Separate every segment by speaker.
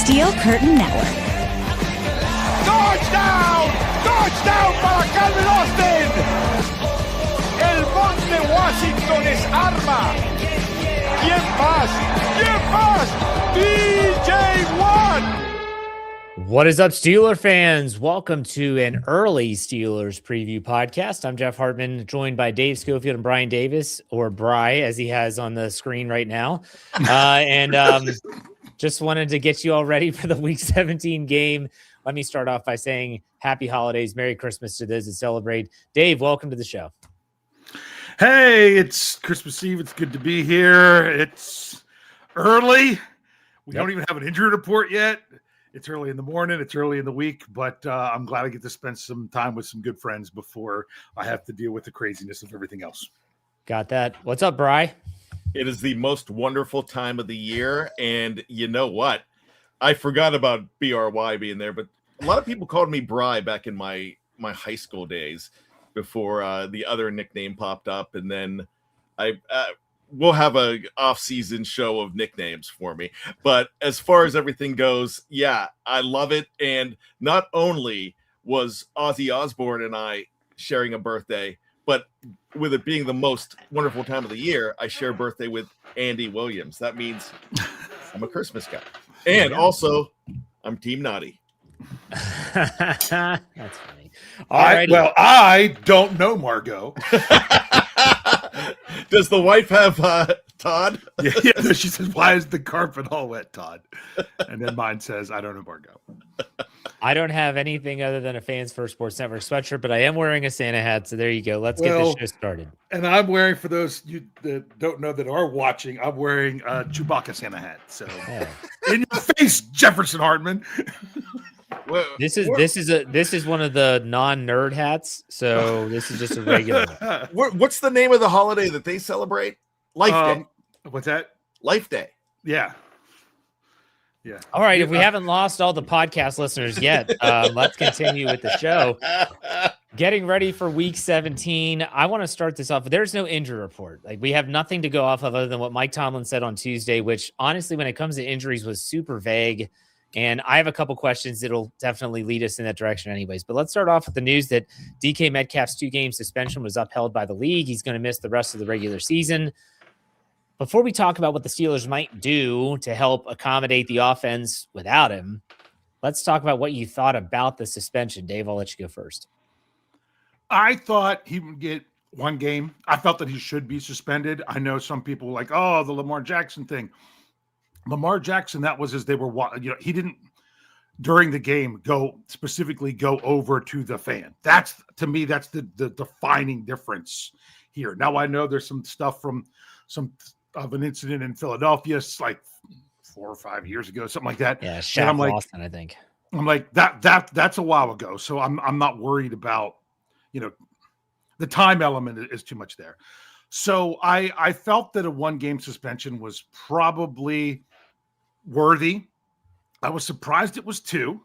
Speaker 1: Steel Curtain Network.
Speaker 2: Touchdown! Touchdown para Calvin Austin! El Monte Washington es arma. ¿Quién más? ¿Quién más? DJ Watt!
Speaker 3: What is up, Steeler fans? Welcome to an early Steelers preview podcast. I'm Jeff Hartman, joined by Dave Schofield and Bryan Davis, or Bry, as he has on the screen right now. Just wanted to get you all ready for the Week 17 game. Let me start off by saying happy holidays, Merry Christmas to those that celebrate. Dave, welcome to the show.
Speaker 4: Hey, it's Christmas Eve. It's good to be here. It's early. We don't even have an injury report yet. It's early in the morning. It's early in the week, but I'm glad I get to spend some time with some good friends before I have to deal with the craziness of everything else.
Speaker 3: Got that. What's up, Bry?
Speaker 5: It is the most wonderful time of the year, and you know what? I forgot about BRY being there, but a lot of people called me Bry back in my high school days before the other nickname popped up, and then we'll have a off-season show of nicknames for me. But as far as everything goes, yeah, I love it. And not only was Ozzy Osbourne and I sharing a birthday, but with it being the most wonderful time of the year, I share a birthday with Andy Williams. That means I'm a Christmas guy. And also, I'm Team Naughty.
Speaker 3: That's funny.
Speaker 4: I don't know Margot.
Speaker 5: Does the wife have Todd?
Speaker 4: Yeah, she says, "Why is the carpet all wet, Todd?" And then mine says, "I don't know Margot."
Speaker 3: I don't have anything other than a Fans First Sports Network sweatshirt, but I am wearing a Santa hat, so there you go. Let's get this show started.
Speaker 4: And I'm wearing, for those you that don't know that are watching, I'm wearing a Chewbacca Santa hat. So in your face, Jefferson Hartman.
Speaker 3: This is one of the non-nerd hats, so this is just a regular one.
Speaker 5: What's the name of the holiday that they celebrate? Life Day.
Speaker 4: What's that?
Speaker 5: Life Day.
Speaker 4: Yeah.
Speaker 3: All right, if we haven't lost all the podcast listeners yet, let's continue with the show. Getting ready for Week 17. I want to start this off. There's no injury report. Like, we have nothing to go off of other than what Mike Tomlin said on Tuesday, which honestly, when it comes to injuries, was super vague. And I have a couple questions that'll definitely lead us in that direction anyways. But let's start off with the news that DK Metcalf's 2-game suspension was upheld by the league. He's going to miss the rest of the regular season. Before we talk about what the Steelers might do to help accommodate the offense without him, let's talk about what you thought about the suspension. Dave, I'll let you go first.
Speaker 4: I thought he would get one game. I felt that he should be suspended. I know some people were like, oh, the Lamar Jackson thing. Lamar Jackson, that was as they were, he didn't during the game go over to the fan. That's, to me, that's the defining difference here. Now I know there's some stuff from some of an incident in Philadelphia, like 4 or 5 years ago, something like that.
Speaker 3: Yeah, Shaq Boston, I think.
Speaker 4: I'm like that's a while ago, so I'm not worried about the time element is too much there. So I felt that a 1-game suspension was probably worthy. I was surprised it was 2,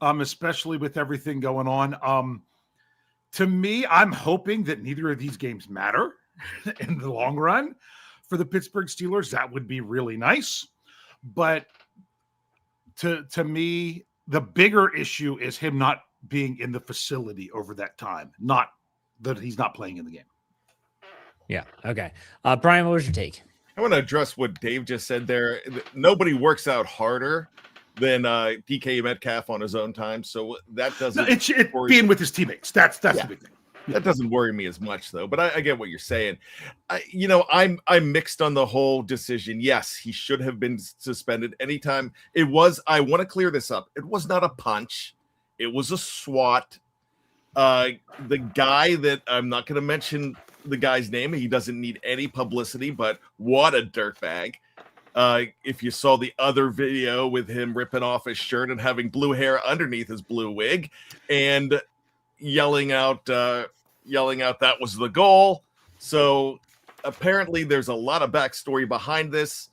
Speaker 4: especially with everything going on. To me, I'm hoping that neither of these games matter in the long run for the Pittsburgh Steelers. That would be really nice. But to me, the bigger issue is him not being in the facility over that time, not that he's not playing in the game.
Speaker 3: Yeah. Okay. Bryan, what was your take?
Speaker 5: I want to address what Dave just said there. Nobody works out harder than DK Metcalf on his own time, so that doesn't.
Speaker 4: It's being with his teammates. That's the big thing.
Speaker 5: That doesn't worry me as much, though. But I get what you're saying. I'm mixed on the whole decision. Yes, he should have been suspended anytime. It was. I want to clear this up. It was not a punch. It was a swat. The guy that I'm not going to mention the guy's name. He doesn't need any publicity, but what a dirtbag. If you saw the other video with him ripping off his shirt and having blue hair underneath his blue wig and yelling out that was the goal. So apparently there's a lot of backstory behind this,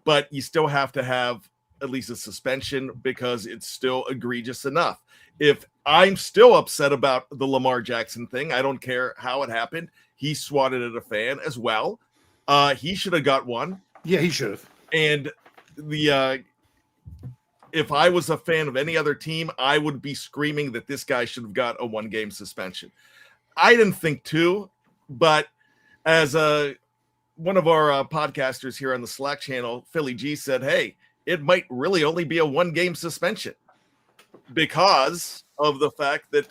Speaker 5: but you still have to have at least a suspension because it's still egregious enough. If I'm still upset about the Lamar Jackson thing, I don't care how it happened. He swatted at a fan as well. He should have got one.
Speaker 4: Yeah, he should have.
Speaker 5: And if I was a fan of any other team, I would be screaming that this guy should have got a 1-game suspension. I didn't think 2, but as one of our podcasters here on the Slack channel, Philly G, said, hey, it might really only be a 1-game suspension because of the fact that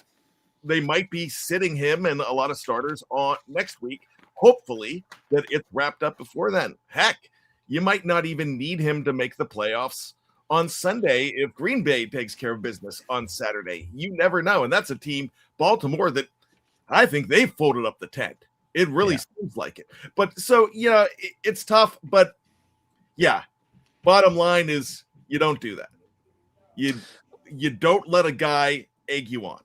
Speaker 5: they might be sitting him and a lot of starters on next week. Hopefully that it's wrapped up before then. Heck, you might not even need him to make the playoffs on Sunday if Green Bay takes care of business on Saturday. You never know. And that's a team, Baltimore, that I think they've folded up the tent. It really seems like it. But so, it's tough. But yeah, bottom line is you don't do that. You don't let a guy egg you on.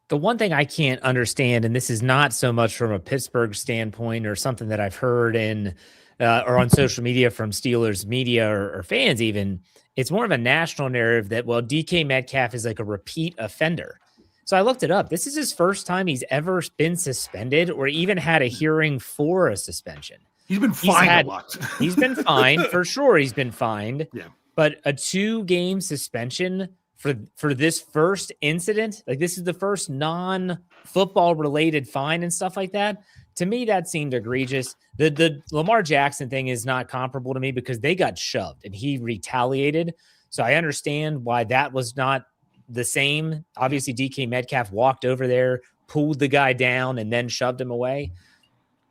Speaker 3: The one thing I can't understand, and this is not so much from a Pittsburgh standpoint or something that I've heard in or on social media from Steelers media or fans even, it's more of a national narrative that, well, DK Metcalf is like a repeat offender. So I looked it up. This is his first time he's ever been suspended or even had a hearing for a suspension.
Speaker 4: He's been fined a lot.
Speaker 3: He's been fined, for sure. He's been fined.
Speaker 4: Yeah.
Speaker 3: But a 2-game suspension for this first incident, like this is the first non-football related fine and stuff like that. To me, that seemed egregious. The Lamar Jackson thing is not comparable to me because they got shoved and he retaliated. So I understand why that was not the same. Obviously, DK Metcalf walked over there, pulled the guy down, and then shoved him away.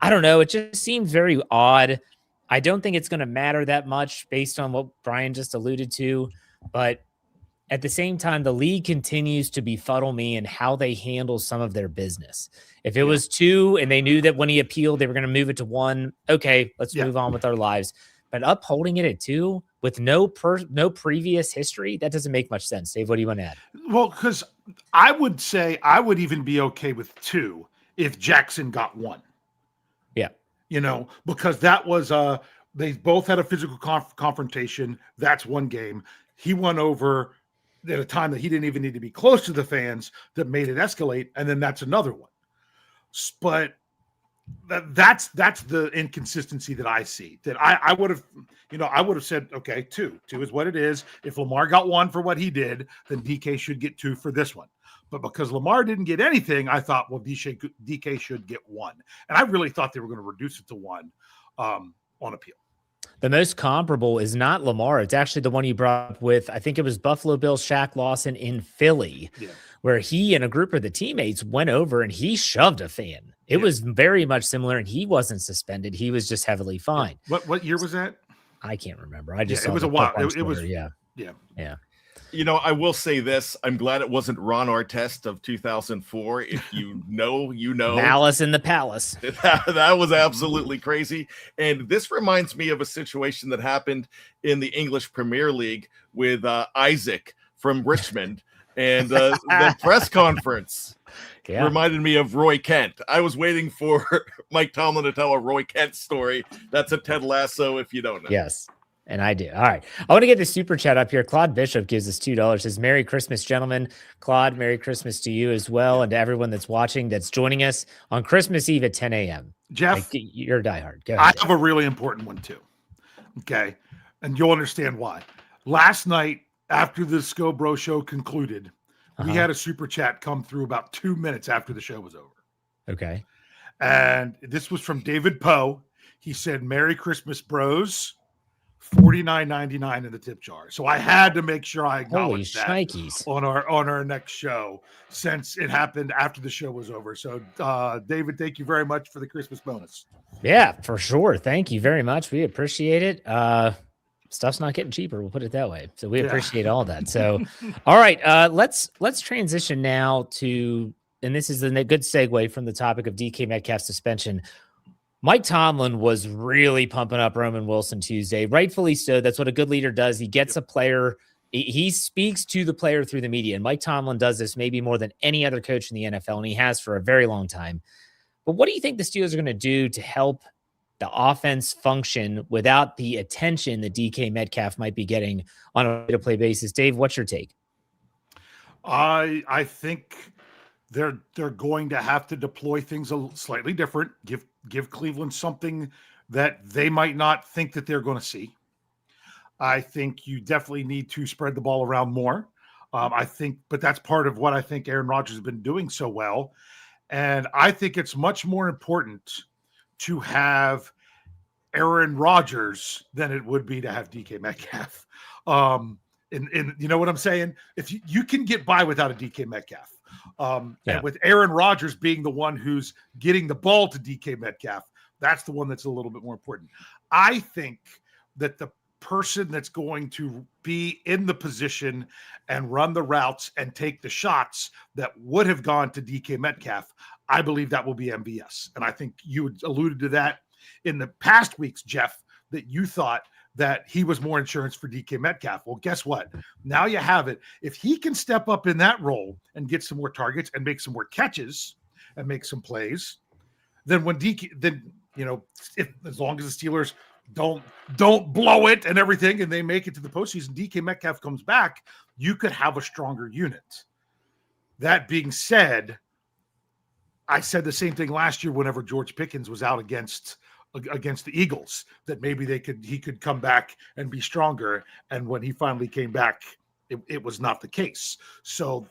Speaker 3: I don't know. It just seems very odd. I don't think it's going to matter that much based on what Brian just alluded to, but at the same time, the league continues to befuddle me in how they handle some of their business. If it was 2 and they knew that when he appealed, they were going to move it to 1, okay, let's move on with our lives. But upholding it at 2 with no previous history, that doesn't make much sense. Dave, what do you want to add?
Speaker 4: Well, because I would say I would even be okay with 2 if Jackson got 1.
Speaker 3: Yeah.
Speaker 4: Because that was they both had a physical confrontation. That's 1 game. He won over at a time that he didn't even need to be close to the fans that made it escalate. And then that's another one. But that's the inconsistency that I see, that I would have said, okay, 2 is what it is. If Lamar got 1 for what he did, then DK should get 2 for this one. But because Lamar didn't get anything, I thought, well, DK should get 1. And I really thought they were going to reduce it to 1 on appeal.
Speaker 3: The most comparable is not Lamar. It's actually the one you brought up with, I think it was Buffalo Bills Shaq Lawson in Philly, where he and a group of the teammates went over and he shoved a fan. It was very much similar, and he wasn't suspended. He was just heavily fined.
Speaker 4: What year was that?
Speaker 3: I can't remember. I just saw
Speaker 4: it was a while. It was
Speaker 3: yeah.
Speaker 5: I will say this. I'm glad it wasn't Ron Artest of 2004. If you know.
Speaker 3: Malice in the Palace.
Speaker 5: That was absolutely crazy. And this reminds me of a situation that happened in the English Premier League with Isaac from Richmond and the press conference. Reminded me of Roy Kent. I was waiting for Mike Tomlin to tell a Roy Kent story. That's a Ted Lasso if you don't know.
Speaker 3: Yes. And I do. All right. I want to get the super chat up here. Claude Bishop gives us $2. Says, Merry Christmas, gentlemen. Claude, Merry Christmas to you as well. And to everyone that's watching, that's joining us on Christmas Eve at 10 a.m.
Speaker 4: Jeff,
Speaker 3: you're a diehard. Go ahead.
Speaker 4: I have a really important one too. Okay. And you'll understand why. Last night, after the Scobro show concluded, we had a super chat come through about 2 minutes after the show was over.
Speaker 3: Okay.
Speaker 4: And this was from David Poe. He said, Merry Christmas, bros. $49.99 in the tip jar. So I had to make sure I acknowledged that on our next show, since it happened after the show was over. So David, thank you very much for the Christmas bonus.
Speaker 3: Yeah, for sure. Thank you very much. We appreciate it. Stuff's not getting cheaper. We'll put it that way. So we appreciate all that. So, all right, let's transition now to, and this is a good segue from the topic of DK Metcalf suspension. Mike Tomlin was really pumping up Roman Wilson Tuesday, rightfully so. That's what a good leader does. He gets a player. He speaks to the player through the media, and Mike Tomlin does this maybe more than any other coach in the NFL, and he has for a very long time. But what do you think the Steelers are going to do to help the offense function without the attention that DK Metcalf might be getting on a play-to-play basis? Dave, what's your take?
Speaker 4: I think they're going to have to deploy things slightly different. Give Cleveland something that they might not think that they're going to see. I think you definitely need to spread the ball around more. But that's part of what I think Aaron Rodgers has been doing so well. And I think it's much more important to have Aaron Rodgers than it would be to have DK Metcalf. And you know what I'm saying? If you can get by without a DK Metcalf, and with Aaron Rodgers being the one who's getting the ball to DK Metcalf, that's the one that's a little bit more important. I think that the person that's going to be in the position and run the routes and take the shots that would have gone to DK Metcalf, I believe that will be MVS. And I think you alluded to that in the past weeks, Jeff, that you thought that he was more insurance for DK Metcalf. Well, guess what? Now you have it. If he can step up in that role and get some more targets and make some more catches and make some plays, then as long as the Steelers don't blow it and everything and they make it to the postseason, DK Metcalf comes back, you could have a stronger unit. That being said, I said the same thing last year whenever George Pickens was out against the Eagles, that maybe he could come back and be stronger. And when he finally came back, it was not the case. So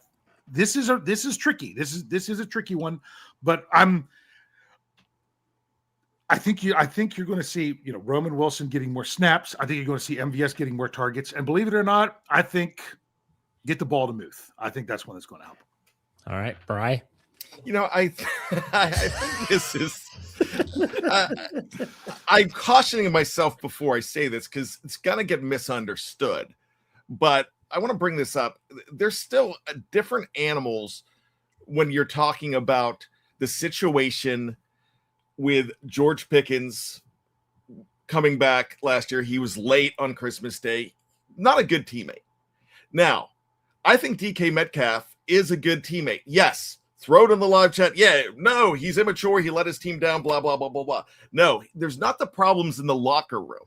Speaker 4: this is tricky. This is a tricky one, but I think you're going to see, Roman Wilson getting more snaps. I think you're going to see MVS getting more targets. And believe it or not, I think get the ball to Muth. I think that's when it's going to happen.
Speaker 3: All right, Bri.
Speaker 5: I think this is. I'm cautioning myself before I say this because it's going to get misunderstood. But I want to bring this up. There's still different animals when you're talking about the situation with George Pickens coming back last year. He was late on Christmas Day. Not a good teammate. Now, I think DK Metcalf is a good teammate. Yes. Throw it in the live chat. Yeah, no, he's immature. He let his team down, blah, blah, blah, blah, blah. No, there's not the problems in the locker room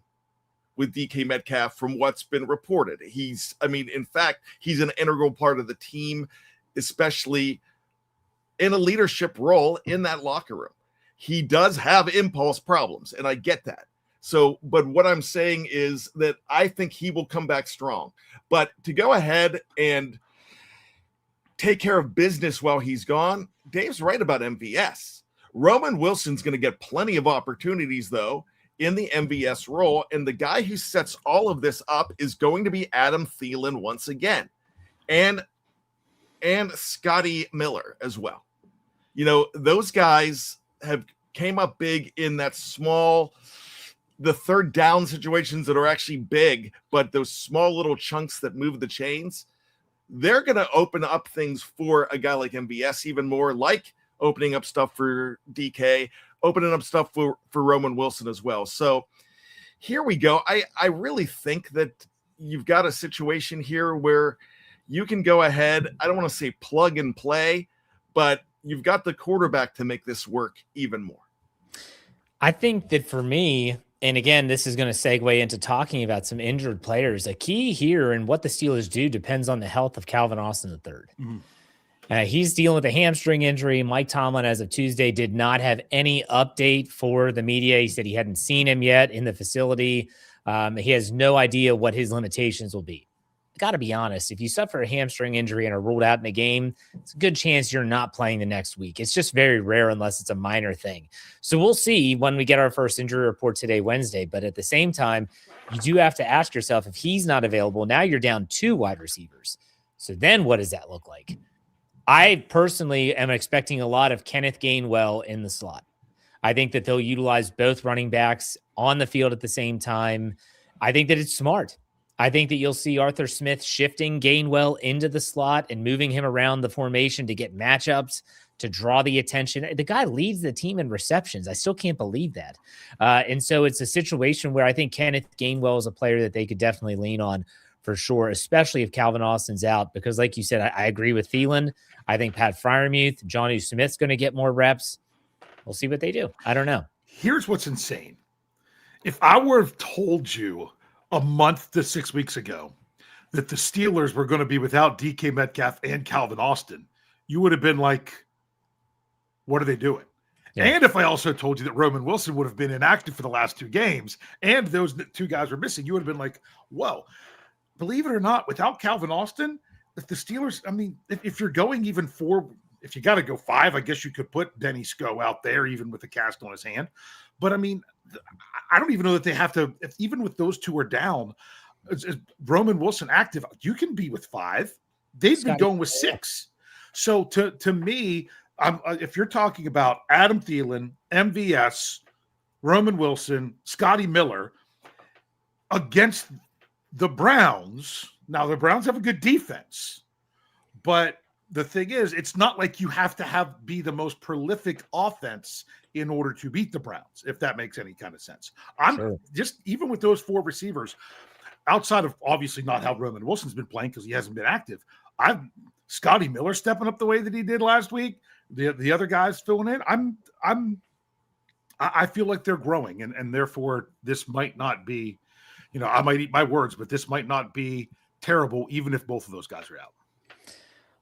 Speaker 5: with DK Metcalf from what's been reported. In fact, he's an integral part of the team, especially in a leadership role in that locker room. He does have impulse problems, and I get that. So, but what I'm saying is that I think he will come back strong. But to go ahead and take care of business while he's gone, Dave's right about MVS. Roman Wilson's going to get plenty of opportunities, though, in the MVS role, and the guy who sets all of this up is going to be Adam Thielen once again, and Scotty Miller as well. Those guys have came up big in that the third down situations that are actually big, but those small little chunks that move the chains, they're going to open up things for a guy like MVS even more, like opening up stuff for DK, opening up stuff for Roman Wilson as well. So here we go. I really think that you've got a situation here where you can go ahead. I don't want to say plug and play, but you've got the quarterback to make this work even more.
Speaker 3: I think that for me, and again, this is going to segue into talking about some injured players. A key here and what the Steelers do depends on the health of Calvin Austin III. Mm-hmm. He's dealing with a hamstring injury. Mike Tomlin, as of Tuesday, did not have any update for the media. He said he hadn't seen him yet in the facility. He has no idea what his limitations will be. Got to be honest, if you suffer a hamstring injury and are ruled out in the game, it's a good chance you're not playing the next week. It's just very rare unless it's a minor thing. So we'll see when we get our first injury report today, Wednesday. But at the same time, you do have to ask yourself, if he's not available, now you're down 2 wide receivers. So then what does that look like? I personally am expecting a lot of Kenneth Gainwell in the slot. I think that they'll utilize both running backs on the field at the same time. I think that it's smart. I think that you'll see Arthur Smith shifting Gainwell into the slot and moving him around the formation to get matchups, to draw the attention. The guy leads the team in receptions. I still can't believe that. And so it's a situation where I think Kenneth Gainwell is a player that they could definitely lean on for sure, especially if Calvin Austin's out, because like you said, I agree with Thielen. I think Pat Freiermuth, Jonnu Smith's going to get more reps. We'll see what they do. I don't know.
Speaker 4: Here's what's insane. If I were told you a month to 6 weeks ago that the Steelers were going to be without DK Metcalf and Calvin Austin, you would have been like, what are they doing? Yeah. And if I also told you that Roman Wilson would have been inactive for the last 2 games and those 2 guys were missing, you would have been like, whoa. Believe it or not, without Calvin Austin, if the Steelers, I mean, if you're going even 4, if you got to go 5, I guess you could put Denny Sco out there, even with the cast on his hand. But I mean, I don't even know that they have to, even with those 2 are down, is Roman Wilson active, you can be with 5. They've been going with 6. So to me, if you're talking about Adam Thielen, MVS, Roman Wilson, Scotty Miller against the Browns, now the Browns have a good defense, but the thing is, it's not like you have to be the most prolific offense in order to beat the Browns, if that makes any kind of sense. I'm just, even with those 4 receivers, outside of obviously not how Roman Wilson's been playing because he hasn't been active, Scotty Miller stepping up the way that he did last week, the other guys filling in, I feel like they're growing, and therefore this might not be, I might eat my words, but this might not be terrible, even if both of those guys are out.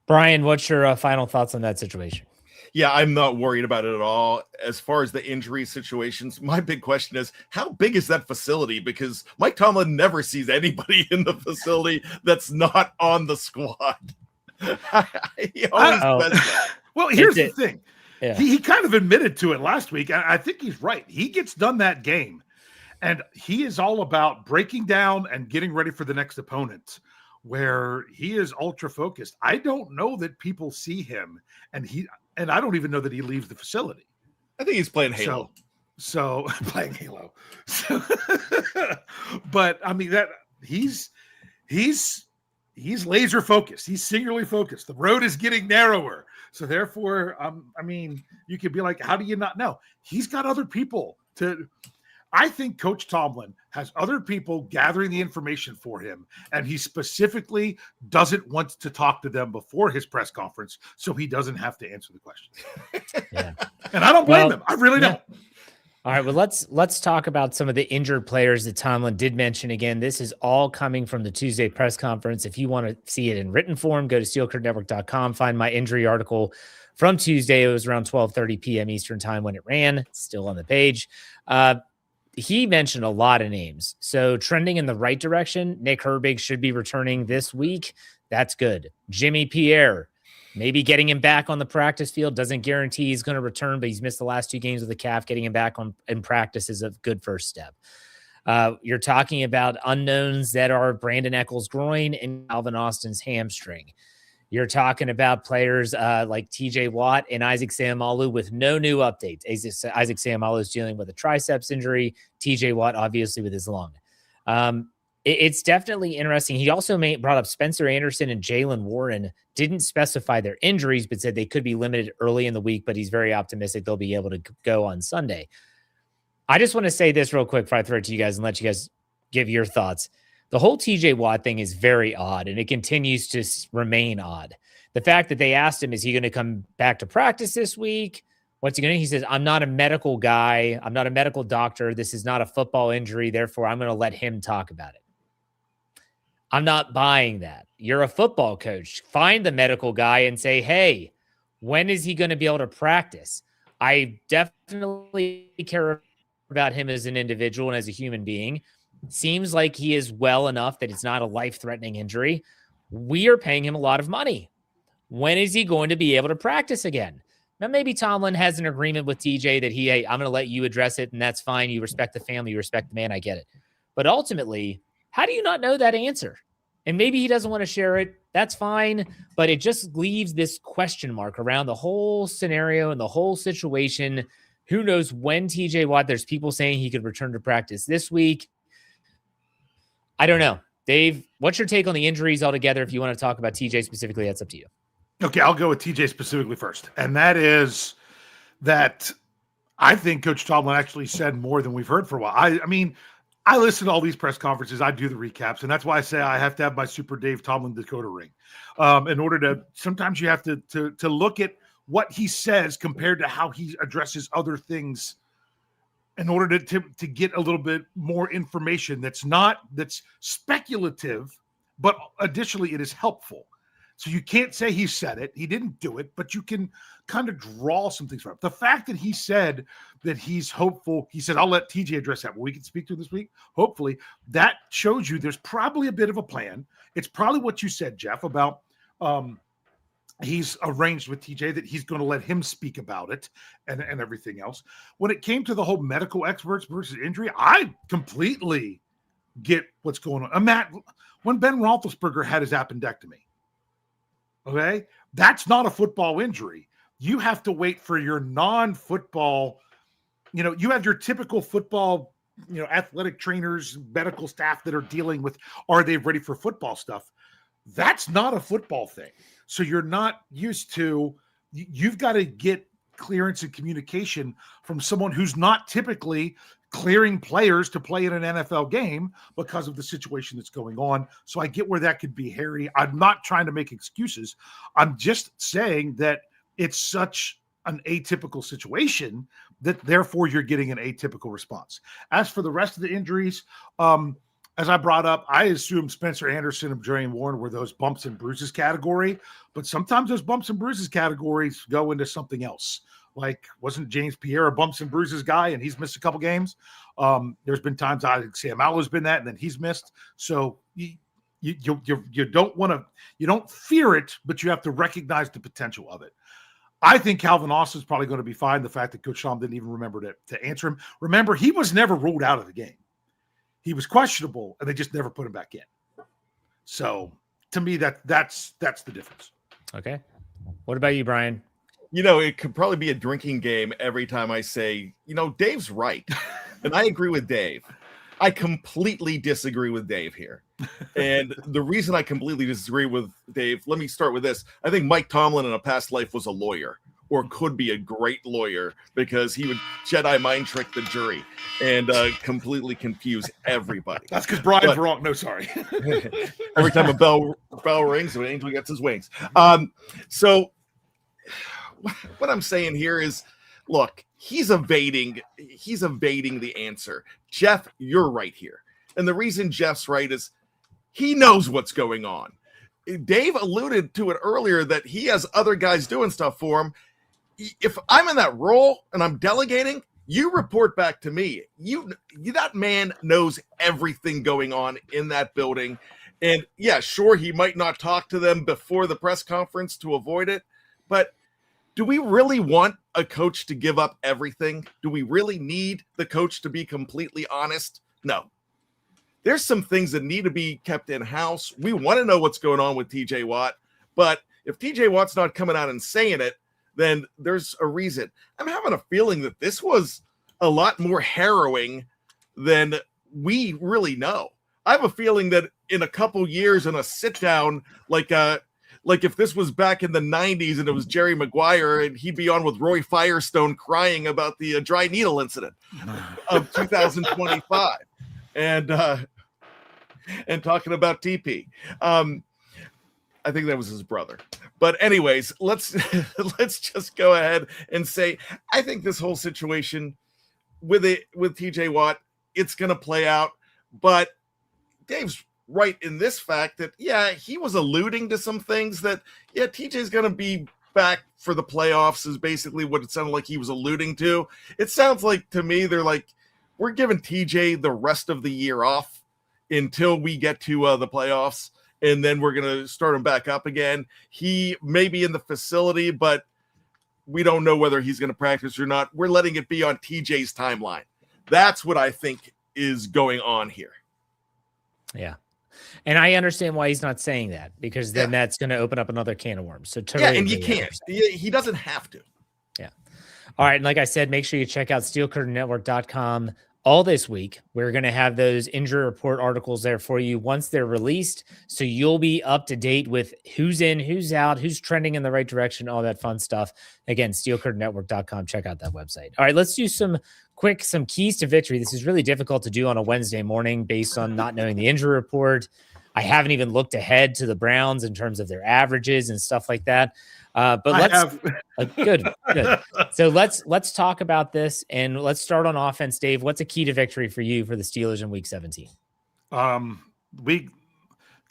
Speaker 3: Brian, what's your final thoughts on that situation?
Speaker 5: Yeah, I'm not worried about it at all. As far as the injury situations, my big question is, how big is that facility? Because Mike Tomlin never sees anybody in the facility that's not on the squad. He always does that.
Speaker 4: Well, here's the thing. Yeah. He kind of admitted to it last week. I think he's right. He gets done that game, and he is all about breaking down and getting ready for the next opponent, where he is ultra focused. I don't know that people see him, and I don't even know that he leaves the facility.
Speaker 5: I think he's playing Halo.
Speaker 4: So playing Halo. So, but I mean that he's laser focused. He's singularly focused. The road is getting narrower. So therefore, I mean, you could be like, how do you not know? He's got other people to. I think Coach Tomlin has other people gathering the information for him, and he specifically doesn't want to talk to them before his press conference, so he doesn't have to answer the questions.
Speaker 3: Yeah.
Speaker 4: And I don't blame him. I really don't.
Speaker 3: All right, well, let's talk about some of the injured players that Tomlin did mention. Again, this is all coming from the Tuesday press conference. If you want to see it in written form, go to steelcurtainnetwork.com, find my injury article from Tuesday. It was around 12:30 p.m. Eastern time when it ran. It's still on the page. He mentioned a lot of names. So trending in the right direction, Nick Herbig should be returning this week. That's good. Jimmy Pierre, maybe getting him back on the practice field. Doesn't guarantee he's going to return, but he's missed the last 2 games with the calf. Getting him back in practice is a good first step. You're talking about unknowns that are Brandon Echols' groin and Calvin Austin's hamstring. You're talking about players like TJ Watt and Isaac Seumalo with no new updates. Isaac Seumalo is dealing with a triceps injury. TJ Watt, obviously, with his lung. It's definitely interesting. He also brought up Spencer Anderson and Jalen Warren. Didn't specify their injuries, but said they could be limited early in the week, but he's very optimistic they'll be able to go on Sunday. I just want to say this real quick before I throw it to you guys and let you guys give your thoughts. The whole TJ Watt thing is very odd, and it continues to remain odd. The fact that they asked him, is he going to come back to practice this week? What's he going to do? He says, I'm not a medical guy. I'm not a medical doctor. This is not a football injury. Therefore, I'm going to let him talk about it. I'm not buying that. You're a football coach. Find the medical guy and say, hey, when is he going to be able to practice? I definitely care about him as an individual and as a human being. Seems like he is well enough that it's not a life-threatening injury. We are paying him a lot of money. When is he going to be able to practice again? Now, maybe Tomlin has an agreement with TJ that hey, I'm going to let you address it, and that's fine. You respect the family. You respect the man. I get it. But ultimately, how do you not know that answer? And maybe he doesn't want to share it. That's fine. But it just leaves this question mark around the whole scenario and the whole situation. Who knows when TJ Watt, there's people saying he could return to practice this week. I don't know. Dave, what's your take on the injuries altogether? If you want to talk about TJ specifically, that's up to you.
Speaker 4: Okay, I'll go with TJ specifically first. And that is that I think Coach Tomlin actually said more than we've heard for a while. I mean, I listen to all these press conferences. I do the recaps, and that's why I say I have to have my Super Dave Tomlin Dakota ring. In order to, sometimes you have to look at what he says compared to how he addresses other things in order to get a little bit more information that's speculative, but additionally it is helpful. So you can't say he said it. He didn't do it, but you can kind of draw some things from it. The fact that he said that he's hopeful, he said, I'll let TJ address that. Well, we can speak to him this week. Hopefully that shows you there's probably a bit of a plan. It's probably what you said, Jeff, about he's arranged with TJ that he's going to let him speak about it and everything else. When it came to the whole medical experts versus injury, I completely get what's going on. Matt, when Ben Roethlisberger had his appendectomy, okay, that's not a football injury. You have to wait for your non-football, you have your typical football, athletic trainers, medical staff that are dealing with, are they ready for football stuff? That's not a football thing. So you're not used to, you've got to get clearance and communication from someone who's not typically clearing players to play in an NFL game because of the situation that's going on. So I get where that could be hairy. I'm not trying to make excuses. I'm just saying that it's such an atypical situation that therefore you're getting an atypical response. As for the rest of the injuries, as I brought up, I assume Spencer Anderson and Jarian Warren were those bumps and bruises category, but sometimes those bumps and bruises categories go into something else. Like, wasn't James Pierre a bumps and bruises guy, and he's missed a couple games? There's been times Sam Allen's been that, and then he's missed. So you don't want to, you don't fear it, but you have to recognize the potential of it. I think Calvin Austin's probably going to be fine. The fact that Coach Sham didn't even remember to answer him. Remember, he was never ruled out of the game. He was questionable, and they just never put him back in. So to me, that's the difference.
Speaker 3: Okay. What about you, Brian?
Speaker 5: It could probably be a drinking game every time I say, Dave's right. And I agree with Dave. I completely disagree with Dave here. And the reason I completely disagree with Dave, let me start with this. I think Mike Tomlin in a past life was a lawyer, or could be a great lawyer, because he would Jedi mind trick the jury and completely confuse everybody.
Speaker 4: That's because Brian's wrong. No, sorry.
Speaker 5: Every time a bell rings, an angel gets his wings. So what I'm saying here is, look, he's evading the answer. Jeff, you're right here. And the reason Jeff's right is he knows what's going on. Dave alluded to it earlier that he has other guys doing stuff for him. If I'm in that role and I'm delegating, you report back to me. That man knows everything going on in that building. And yeah, sure, he might not talk to them before the press conference to avoid it, but do we really want a coach to give up everything? Do we really need the coach to be completely honest? No. There's some things that need to be kept in-house. We want to know what's going on with TJ Watt, but if TJ Watt's not coming out and saying it, then there's a reason. I'm having a feeling that this was a lot more harrowing than we really know. I have a feeling that in a couple years in a sit-down, like if this was back in the 90s and it was Jerry Maguire and he'd be on with Roy Firestone crying about the dry needle incident of 2025 and talking about TP. I think that was his brother. But anyways, let's just go ahead and say, I think this whole situation with TJ Watt, it's going to play out. But Dave's right in this fact that, yeah, he was alluding to some things that, yeah, TJ's going to be back for the playoffs is basically what it sounded like he was alluding to. It sounds like to me, they're like, we're giving TJ the rest of the year off until we get to the playoffs. And then we're going to start him back up again. He may be in the facility, but we don't know whether he's going to practice or not. We're letting it be on TJ's timeline. That's what I think is going on here.
Speaker 3: Yeah. And I understand why he's not saying that, because then that's going to open up another can of worms. So totally,
Speaker 5: and you can't. He doesn't have to.
Speaker 3: Yeah. All right. And like I said, make sure you check out steelcurtainnetwork.com all this week. We're going to have those injury report articles there for you once they're released. So you'll be up to date with who's in, who's out, who's trending in the right direction, all that fun stuff. Again, steelcurtainnetwork.com. Check out that website. All right, let's do some keys to victory. This is really difficult to do on a Wednesday morning based on not knowing the injury report. I haven't even looked ahead to the Browns in terms of their averages and stuff like that. But let's good. So let's talk about this, and let's start on offense. Dave, what's a key to victory for you for the Steelers in Week 17?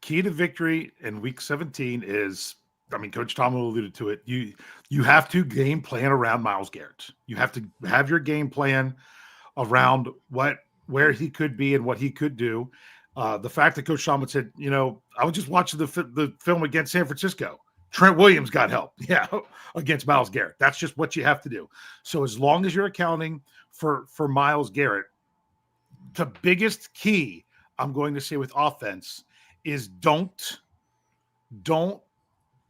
Speaker 4: key to victory in Week 17 is, I mean, Coach Tomlin alluded to it. You have to game plan around Myles Garrett. You have to have your game plan around where he could be and what he could do. The fact that Coach Tomlin said, I was just watching the film against San Francisco. Trent Williams got help, against Myles Garrett. That's just what you have to do. So as long as you're accounting for Myles Garrett, the biggest key I'm going to say with offense is don't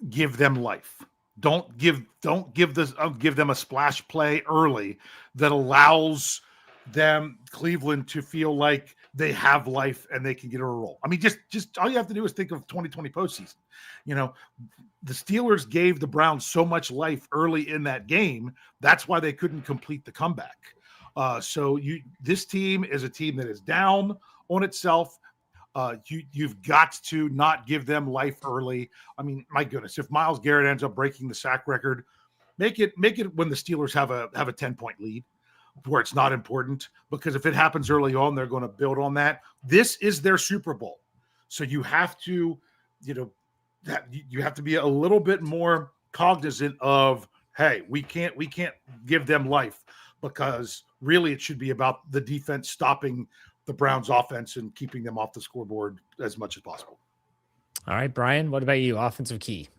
Speaker 4: give them life. Don't give them a splash play early that allows Cleveland to feel like they have life and they can get a roll. I mean, just all you have to do is think of 2020 postseason. The Steelers gave the Browns so much life early in that game. That's why they couldn't complete the comeback. So this team is a team that is down on itself. You've got to not give them life early. I mean, my goodness, if Myles Garrett ends up breaking the sack record, make it when the Steelers have a 10-point lead where it's not important, because if it happens early on, they're going to build on that. This is their Super Bowl. So you have to, you have to be a little bit more cognizant of, hey, we can't give them life, because really it should be about the defense stopping the Browns offense and keeping them off the scoreboard as much as possible.
Speaker 3: All right, Brian, what about you? Offensive key.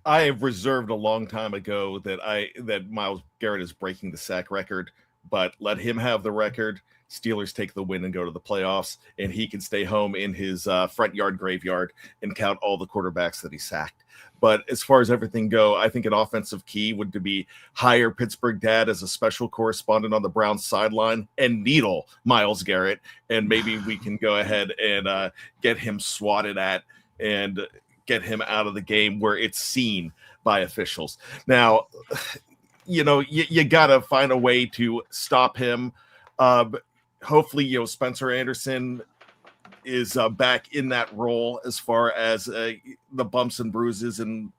Speaker 5: I have reserved a long time ago that Myles Garrett is breaking the sack record, but let him have the record. Steelers take the win and go to the playoffs, and he can stay home in his front yard graveyard and count all the quarterbacks that he sacked. But as far as everything go, I think an offensive key would be hire Pittsburgh Dad as a special correspondent on the Browns sideline and needle Myles Garrett, and maybe we can go ahead and get him swatted at and get him out of the game where it's seen by officials. Now, you got to find a way to stop him. Hopefully, Spencer Anderson is back in that role as far as the bumps and bruises, and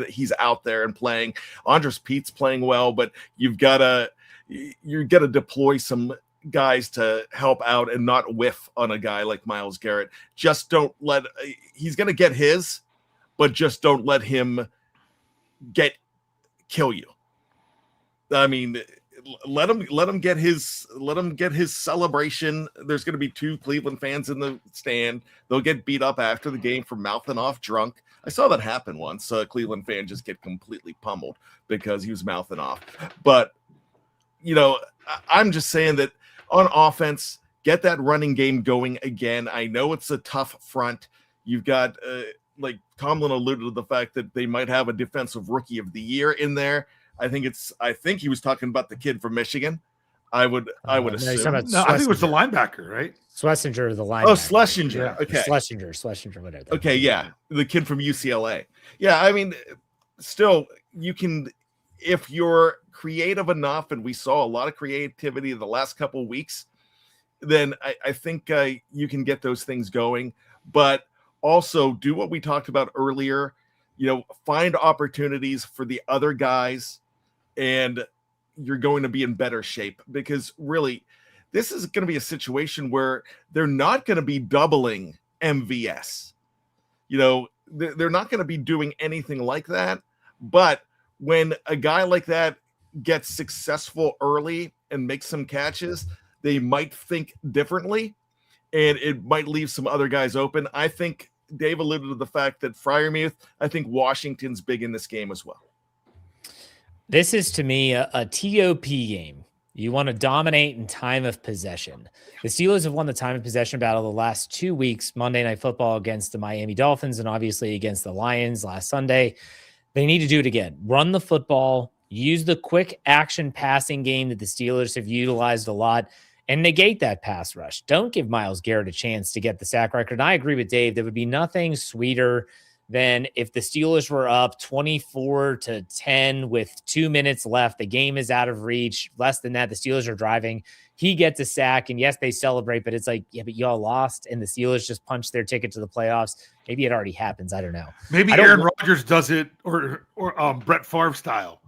Speaker 5: he's out there and playing. Andres Pete's playing well, but you've got to deploy some guys to help out and not whiff on a guy like Myles Garrett. Just don't let he's going to get his, but just don't let him kill you. I mean, let him get his celebration. There's going to be 2 Cleveland fans in the stand. They'll get beat up after the game for mouthing off drunk. I saw that happen once. A Cleveland fan just get completely pummeled because he was mouthing off. But I'm just saying that on offense, get that running game going again. I know it's a tough front. You've got like Tomlin alluded to the fact that they might have a defensive rookie of the year in there. I think he was talking about the kid from Michigan. I would assume.
Speaker 4: No, I think it was the linebacker, right?
Speaker 3: Schlesinger, the linebacker.
Speaker 5: Oh, Schlesinger.
Speaker 4: Yeah.
Speaker 5: Okay.
Speaker 3: Schlesinger, whatever.
Speaker 5: Okay, yeah. The kid from UCLA. Yeah, I mean, still, you can, if you're creative enough, and we saw a lot of creativity in the last couple of weeks, then I think you can get those things going. But also do what we talked about earlier, find opportunities for the other guys, and you're going to be in better shape, because really this is going to be a situation where they're not going to be doubling MVS. They're not going to be doing anything like that. But when a guy like that gets successful early and makes some catches, they might think differently, and it might leave some other guys open. I think Dave alluded to the fact that Freiermuth, I think Washington's big in this game as well.
Speaker 3: This is, to me, a TOP game. You want to dominate in time of possession. The Steelers have won the time of possession battle the last 2 weeks, Monday Night Football against the Miami Dolphins and obviously against the Lions last Sunday. They need to do it again. Run the football, use the quick action passing game that the Steelers have utilized a lot, and negate that pass rush. Don't give Myles Garrett a chance to get the sack record. And I agree with Dave. There would be nothing sweeter than if the Steelers were up 24-10 with 2 minutes left. The game is out of reach. Less than that, the Steelers are driving. He gets a sack, and yes, they celebrate, but it's like, yeah, but y'all lost, and the Steelers just punched their ticket to the playoffs. Maybe it already happens. I don't know.
Speaker 4: Maybe Aaron Rodgers does it, or Brett Favre style.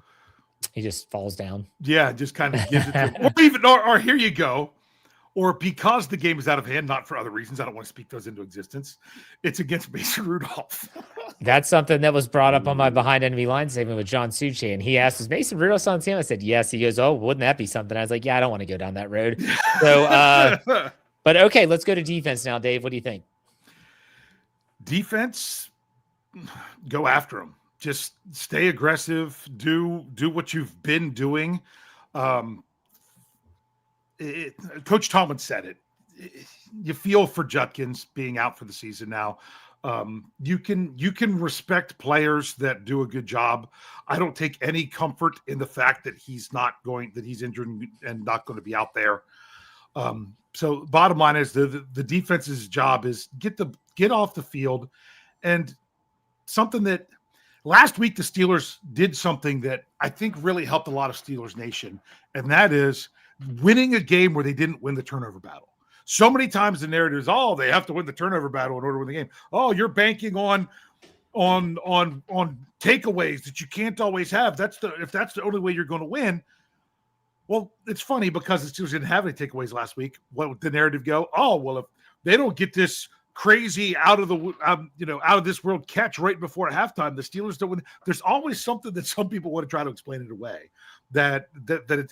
Speaker 3: He just falls down.
Speaker 4: Yeah, just kind of gives it to him. Or here you go. or because the game is out of hand, not for other reasons. I don't want to speak those into existence. It's against Mason Rudolph.
Speaker 3: That's something that was brought up on my behind enemy line segment with John Succi. And he asked, is Mason Rudolph on the team? I said, yes. He goes, oh, wouldn't that be something? I was like, yeah, I don't want to go down that road. So, but okay, let's go to defense now, Dave. What do you think?
Speaker 4: Defense, go after them. Just stay aggressive. Do what you've been doing. Coach Tomlin said it. You feel for Judkins being out for the season now. You can respect players that do a good job. I don't take any comfort in the fact that he's injured and not going to be out there. So bottom line is the defense's job is get off the field, and something that last week the Steelers did something that I think really helped a lot of Steelers Nation, and that is winning a game where they didn't win the turnover battle. So many times the narrative is, oh, they have to win the turnover battle in order to win the game. Oh, you're banking on takeaways that you can't always have. If that's the only way you're going to win. Well, it's funny because the Steelers didn't have any takeaways last week. What would the narrative go? Oh, well, if they don't get this crazy out of this world catch right before halftime, the Steelers don't win. There's always something that some people want to try to explain it away that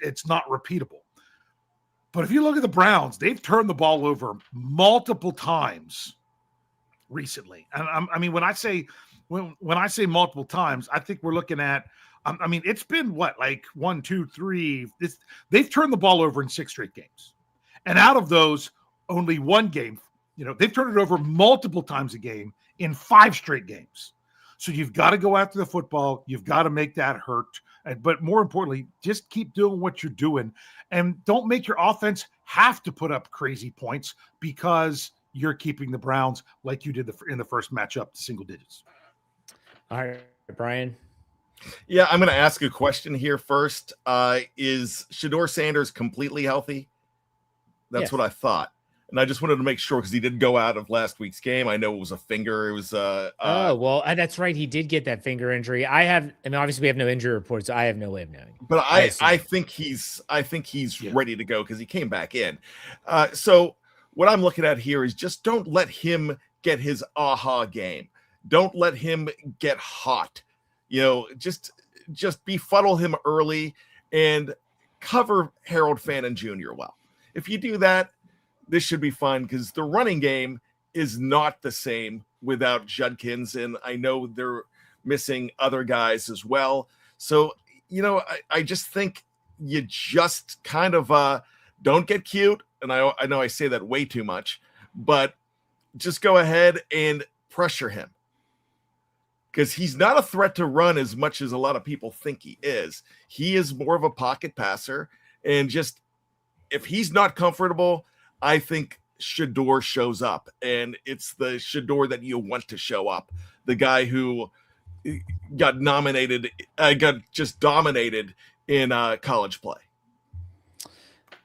Speaker 4: it's not repeatable. But if you look at the Browns, they've turned the ball over multiple times recently. And I mean, when I say multiple times, I think we're looking at, I mean, it's been like 1, 2, 3. They've turned the ball over in 6 straight games. And out of those, only one game, they've turned it over multiple times a game in 5 straight games. So you've got to go after the football. You've got to make that hurt. But more importantly, just keep doing what you're doing. And don't make your offense have to put up crazy points because you're keeping the Browns like you did in the first matchup to single digits.
Speaker 3: All right, Brian.
Speaker 5: Yeah, I'm going to ask a question here first. Is Shedeur Sanders completely healthy? That's what I thought. And I just wanted to make sure because he did go out of last week's game. I know it was a finger. It was
Speaker 3: that's right. He did get that finger injury. Obviously we have no injury reports. So I have no way of knowing.
Speaker 5: But I think he's ready to go because he came back in. So what I'm looking at here is just don't let him get his aha game. Don't let him get hot. Just befuddle him early and cover Harold Fannin Jr. well. If you do that, this should be fun because the running game is not the same without Judkins, and I know they're missing other guys as well. So, I just think you just kind of don't get cute, and I know I say that way too much, but just go ahead and pressure him because he's not a threat to run as much as a lot of people think he is. He is more of a pocket passer, and just if he's not comfortable, I think Shedeur shows up, and it's the Shedeur that you want to show up. The guy who got just dominated in college play.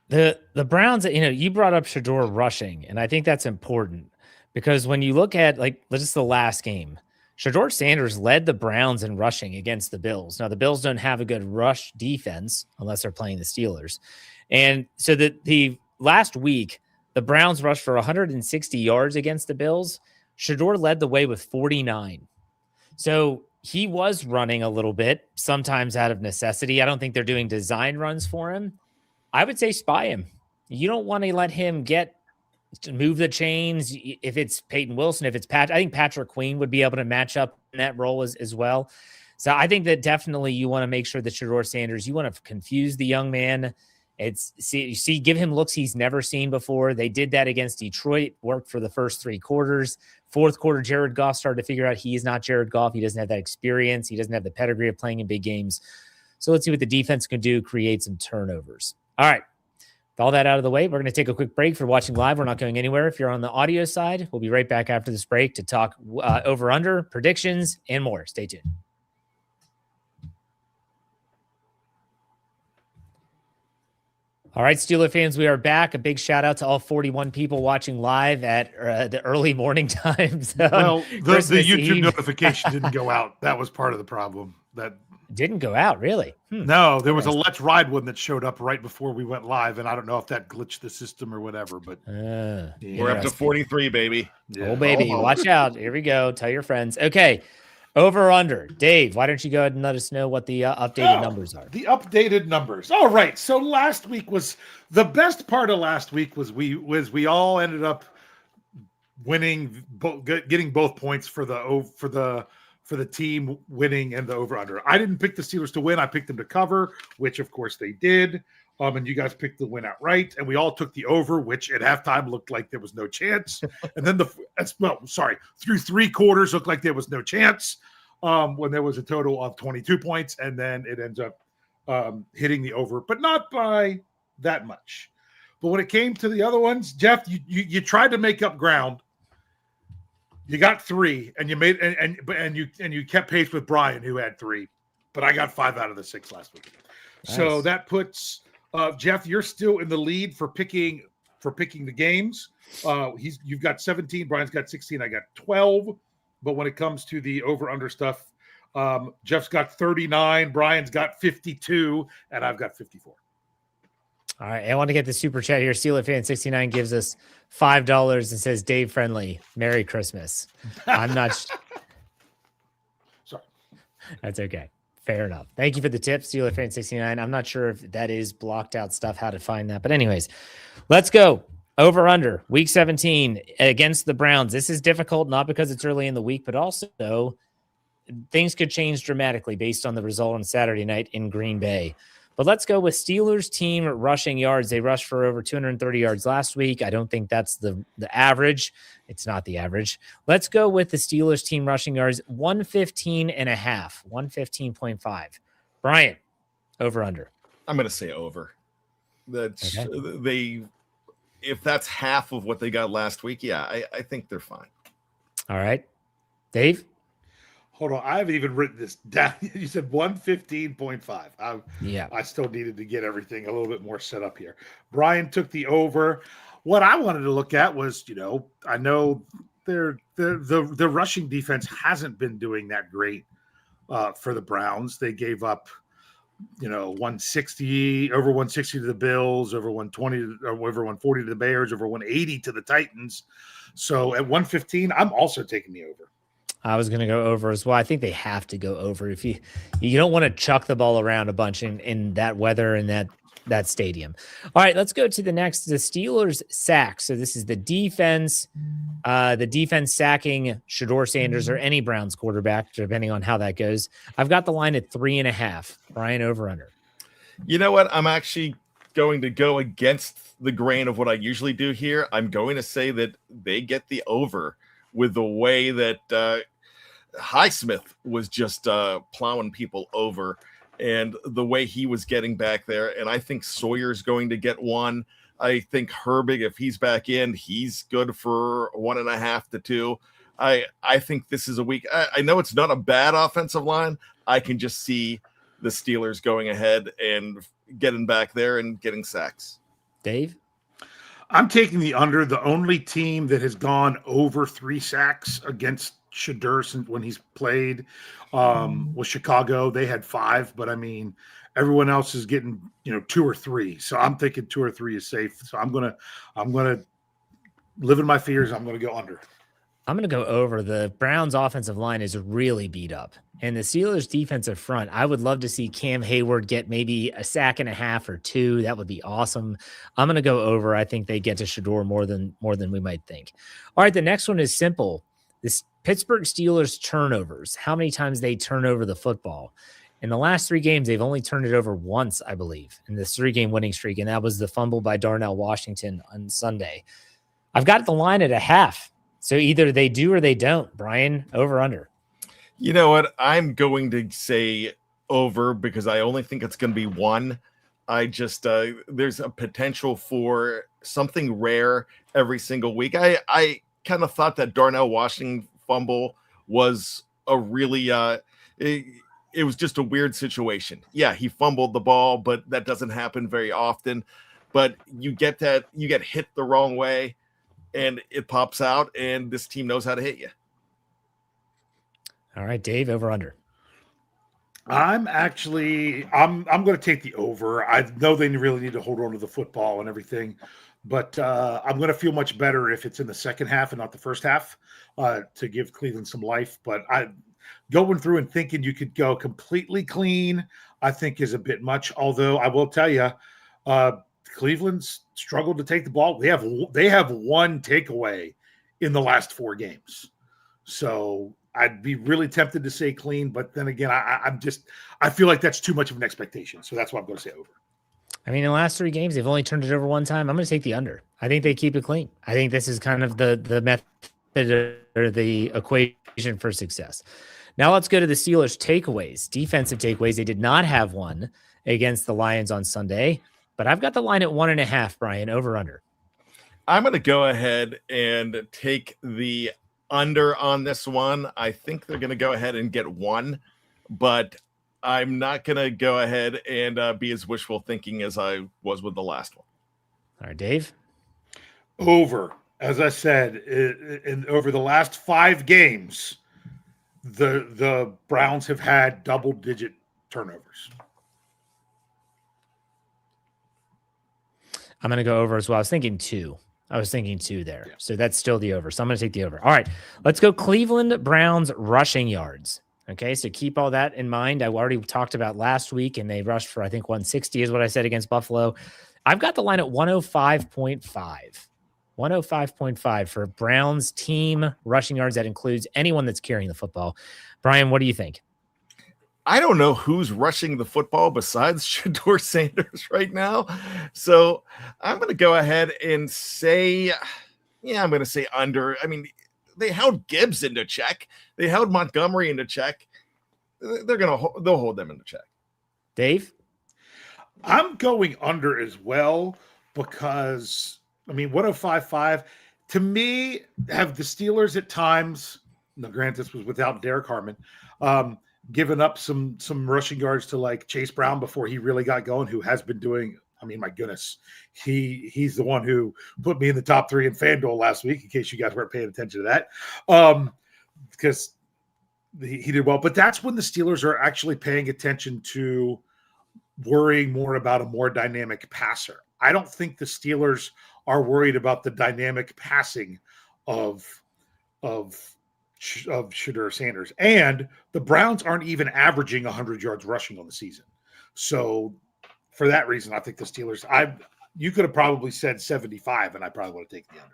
Speaker 3: The Browns, you brought up Shedeur rushing, and I think that's important because when you look at just the last game, Shedeur Sanders led the Browns in rushing against the Bills. Now the Bills don't have a good rush defense unless they're playing the Steelers, and so the last week. The Browns rushed for 160 yards against the Bills. Shedeur led the way with 49. So he was running a little bit, sometimes out of necessity. I don't think they're doing design runs for him. I would say spy him. You don't want to let him move the chains. If it's Peyton Wilson, if it's I think Patrick Queen would be able to match up in that role as well. So I think that definitely you want to make sure that Shedeur Sanders, you want to confuse the young man. Give him looks he's never seen before. They did that against Detroit, worked for the first 3 quarters. 4th quarter, Jared Goff started to figure out he is not Jared Goff. He doesn't have that experience. He doesn't have the pedigree of playing in big games. So let's see what the defense can do, create some turnovers. All right. With all that out of the way, we're going to take a quick break. For watching live, we're not going anywhere. If you're on the audio side, we'll be right back after this break to talk over-under, predictions, and more. Stay tuned. All right, Steeler fans, we are back. A big shout out to all 41 people watching live at the early morning times.
Speaker 4: Well, the YouTube notification didn't go out. That was part of the problem.
Speaker 3: didn't go out, really.
Speaker 4: No, there was a Let's Ride one that showed up right before we went live, and I don't know if that glitched the system or whatever, but
Speaker 5: we're up to 43, baby.
Speaker 3: Yeah. Oh, baby. Watch out. Here we go. Tell your friends. Okay. Over or under. Dave, why don't you go ahead and let us know what the updated numbers are?
Speaker 4: The updated numbers. All right. So last week was the best part of last week was we all ended up winning, getting both points for the team winning and the over under. I didn't pick the Steelers to win. I picked them to cover, which of course they did. And you guys picked the win outright, and we all took the over, which at halftime looked like there was no chance. And then through three quarters looked like there was no chance when there was a total of 22 points, and then it ends up hitting the over, but not by that much. But when it came to the other ones, Jeff, you tried to make up ground. You got 3, and you made and you kept pace with Brian, who had 3, but I got 5 out of the 6 last week. Nice. So that puts Jeff, you're still in the lead for picking the games. You've got 17, Brian's got 16, I got 12. But when it comes to the over/under stuff, Jeff's got 39, Brian's got 52, and I've got 54.
Speaker 3: All right, I want to get the super chat here. Steeler fan 69 gives us $5 and says, "Dave Friendly, Merry Christmas." I'm not.
Speaker 4: Sorry,
Speaker 3: that's okay. Fair enough. Thank you for the tip, Steeler fan 69. I'm not sure if that is blocked out stuff, how to find that. But anyways, let's go. Over under week 17 against the Browns. This is difficult, not because it's early in the week, but also things could change dramatically based on the result on Saturday night in Green Bay. But let's go with Steelers team rushing yards. They rushed for over 230 yards last week. I don't think that's the average. It's not the average. Let's go with the Steelers team rushing yards, 115.5, 115.5. Brian, over under.
Speaker 5: I'm going to say over. That's
Speaker 3: okay.
Speaker 5: If that's half of what they got last week, I think they're fine.
Speaker 3: All right. Dave?
Speaker 4: Hold on. I haven't even written this down. You said 115.5. I still needed to get everything a little bit more set up here. Brian took the over. What I wanted to look at was, I know the rushing defense hasn't been doing that great for the Browns. They gave up, 160 to the Bills, over 120, over 140 to the Bears, over 180 to the Titans. So at 115, I'm also taking the over.
Speaker 3: I was going to go over as well. I think they have to go over. If you don't want to chuck the ball around a bunch in that weather and that stadium. All right, let's go to the next. The Steelers sack. So this is the defense. The defense sacking Shedeur Sanders or any Browns quarterback, depending on how that goes. I've got the line at 3.5. Brian, over under.
Speaker 5: You know what? I'm actually going to go against the grain of what I usually do here. I'm going to say that they get the over with the way that Highsmith was just plowing people over and the way he was getting back there. And I think Sawyer's going to get one. I think Herbig, if he's back in, he's good for 1.5 to 2. I think this is a week. I know it's not a bad offensive line. I can just see the Steelers going ahead and getting back there and getting sacks.
Speaker 3: Dave?
Speaker 4: I'm taking the under. The only team that has gone over 3 sacks against Shedeur since when he's played was Chicago. They had 5, but I mean, everyone else is getting 2 or 3. So I'm thinking 2 or 3 is safe. So I'm gonna live in my fears. I'm gonna go under.
Speaker 3: I'm going to go over. The Browns offensive line is really beat up. And the Steelers defensive front, I would love to see Cam Hayward get maybe a sack and a half or 2. That would be awesome. I'm going to go over. I think they get to Shedeur more than we might think. All right, the next one is simple. This Pittsburgh Steelers turnovers, how many times they turn over the football. In the last 3 games, they've only turned it over once, I believe, in this 3-game winning streak, and that was the fumble by Darnell Washington on Sunday. I've got the line at 0.5. So either they do or they don't. Brian, over, under.
Speaker 5: You know what? I'm going to say over because I only think it's going to be 1. I just there's a potential for something rare every single week. I kind of thought that Darnell Washington fumble was a really it was just a weird situation. Yeah, he fumbled the ball, but that doesn't happen very often. But you get hit the wrong way, and it pops out, and this team knows how to hit you.
Speaker 3: All right, Dave, over under.
Speaker 4: I'm going to take the over. I know they really need to hold on to the football and everything, but I'm going to feel much better if it's in the second half and not the first half to give Cleveland some life. But going through and thinking you could go completely clean, I think is a bit much. Although I will tell you, Cleveland's struggled to take the ball. They have one takeaway in the last 4 games. So I'd be really tempted to say clean, but then again, I feel like that's too much of an expectation. So that's why I'm going to say over.
Speaker 3: I mean, in the last 3 games, they've only turned it over 1 time. I'm going to take the under. I think they keep it clean. I think this is kind of the method or the equation for success. Now let's go to the Steelers takeaways, defensive takeaways. They did not have one against the Lions on Sunday, but I've got the line at 1.5, Brian, over under.
Speaker 5: I'm going to go ahead and take the under on this one. I think they're going to go ahead and get 1, but I'm not going to go ahead and be as wishful thinking as I was with the last one.
Speaker 3: All right, Dave.
Speaker 4: Over. As I said, over the last 5 games, the Browns have had double-digit turnovers.
Speaker 3: I'm going to go over as well. I was thinking 2 there. Yeah. So that's still the over. So I'm going to take the over. All right, let's go Cleveland Browns rushing yards. Okay, so keep all that in mind. I already talked about last week, and they rushed for, I think, 160 is what I said against Buffalo. I've got the line at 105.5. 105.5 for Browns team rushing yards. That includes anyone that's carrying the football. Brian, what do you think?
Speaker 5: I don't know who's rushing the football besides Shedeur Sanders right now. So I'm going to go ahead and say, I'm going to say under. I mean, they held Gibbs into check. They held Montgomery into check. They'll hold them into check.
Speaker 3: Dave?
Speaker 4: I'm going under as well because, 105.5 to me, have the Steelers at times, now granted this was without Derek Hartman, given up some rushing yards to like Chase Brown before he really got going, who has been doing, my goodness, he's the one who put me in the top 3 in FanDuel last week, in case you guys weren't paying attention to that, because he did well. But that's when the Steelers are actually paying attention to worrying more about a more dynamic passer. I don't think the Steelers are worried about the dynamic passing of Shedeur Sanders, and the Browns aren't even averaging 100 yards rushing on the season. So for that reason, I think the Steelers, you could have probably said 75 and I probably would have taken the under.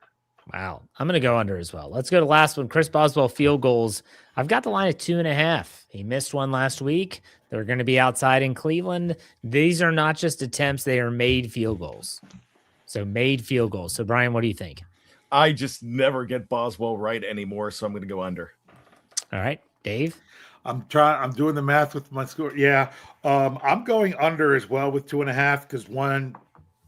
Speaker 3: Wow. I'm going to go under as well. Let's go to the last one. Chris Boswell field goals. I've got the line at 2.5. He missed one last week. They're going to be outside in Cleveland. These are not just attempts. They are made field goals. So made field goals. So Brian, what do you think?
Speaker 5: I just never get Boswell right anymore, so I'm going to go under.
Speaker 3: All right, Dave.
Speaker 4: I'm doing the math with my score. Yeah, I'm going under as well with 2.5 because one,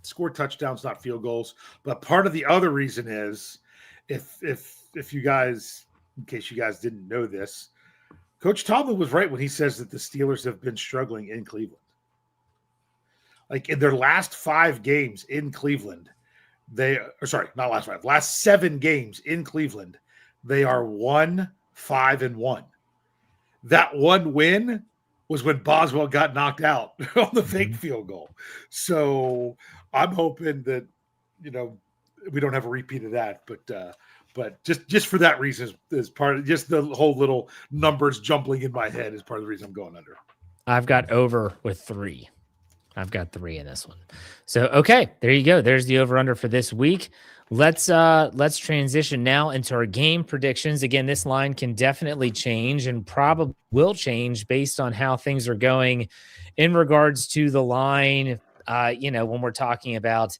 Speaker 4: score touchdowns, not field goals. But part of the other reason is, if you guys, in case you guys didn't know this, Coach Tomlin was right when he says that the Steelers have been struggling in Cleveland. Like in their last 5 games in Cleveland. Last 7 games in Cleveland, they are 1-5-1. That one win was when Boswell got knocked out on the fake field goal. So I'm hoping that, we don't have a repeat of that, but just for that reason is part of just the whole little numbers jumbling in my head is part of the reason I'm going under.
Speaker 3: I've got over with 3. I've got 3 in this one. So, okay, there you go. There's the over-under for this week. Let's transition now into our game predictions. Again, this line can definitely change and probably will change based on how things are going in regards to the line. When we're talking about,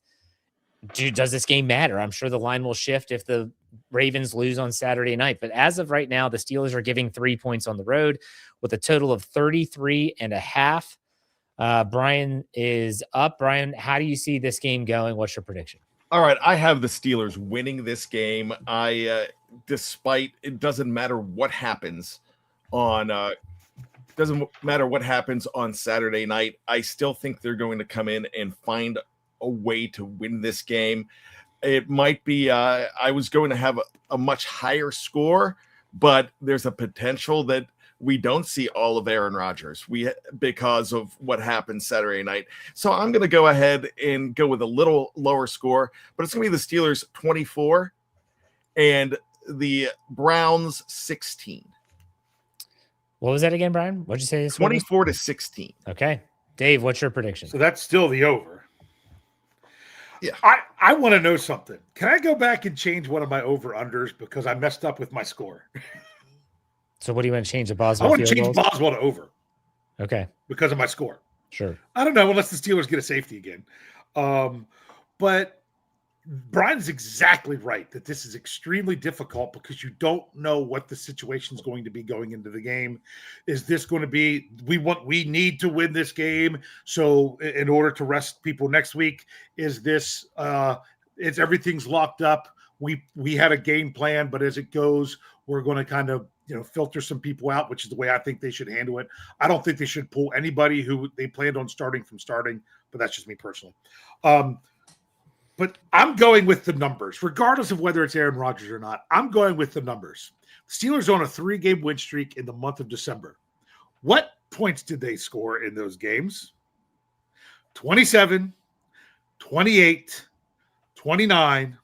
Speaker 3: does this game matter? I'm sure the line will shift if the Ravens lose on Saturday night. But as of right now, the Steelers are giving 3 points on the road with a total of 33.5. Brian is up. Brian, how do you see this game going? What's your prediction?
Speaker 5: All right, I have the Steelers winning this game. Despite it doesn't matter what happens on Saturday night, I still think they're going to come in and find a way to win this game. It might be I was going to have a much higher score, but there's a potential that we don't see all of Aaron Rodgers because of what happened Saturday night. So I'm going to go ahead and go with a little lower score, but it's going to be the Steelers 24 and the Browns 16.
Speaker 3: What was that again, Brian? What'd you say?
Speaker 5: 24-16.
Speaker 3: Okay. Dave, what's your prediction?
Speaker 4: So that's still the over.
Speaker 5: Yeah.
Speaker 4: I want to know something. Can I go back and change one of my over-unders because I messed up with my score?
Speaker 3: So what do you want to change? The Boswell?
Speaker 4: I want to change Boswell to over.
Speaker 3: Okay.
Speaker 4: Because of my score.
Speaker 3: Sure.
Speaker 4: I don't know unless the Steelers get a safety again. But Brian's exactly right that this is extremely difficult because you don't know what the situation is going to be going into the game. Is this going to be we need to win this game so in order to rest people next week? Is this it's everything's locked up? We had a game plan, but as it goes, we're going to kind of filter some people out, which is the way I think they should handle it. I don't think they should pull anybody who they planned on starting from starting, but that's just me personally. But I'm going with the numbers, regardless of whether it's Aaron Rodgers or not. I'm going with the numbers. The Steelers on a 3-game win streak in the month of December. What points did they score in those games? 27, 28, 29.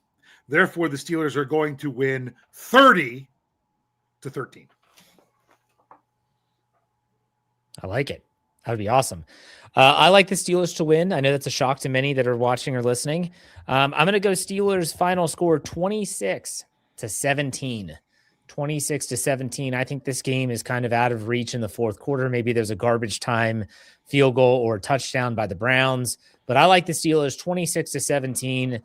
Speaker 4: Therefore, the Steelers are going to win 30-13.
Speaker 3: I like it. That would be awesome. I like the Steelers to win. I know that's a shock to many that are watching or listening. I'm going to go Steelers final score 26-17. 26-17. I think this game is kind of out of reach in the fourth quarter. Maybe there's a garbage time field goal or touchdown by the Browns, but I like the Steelers 26-17.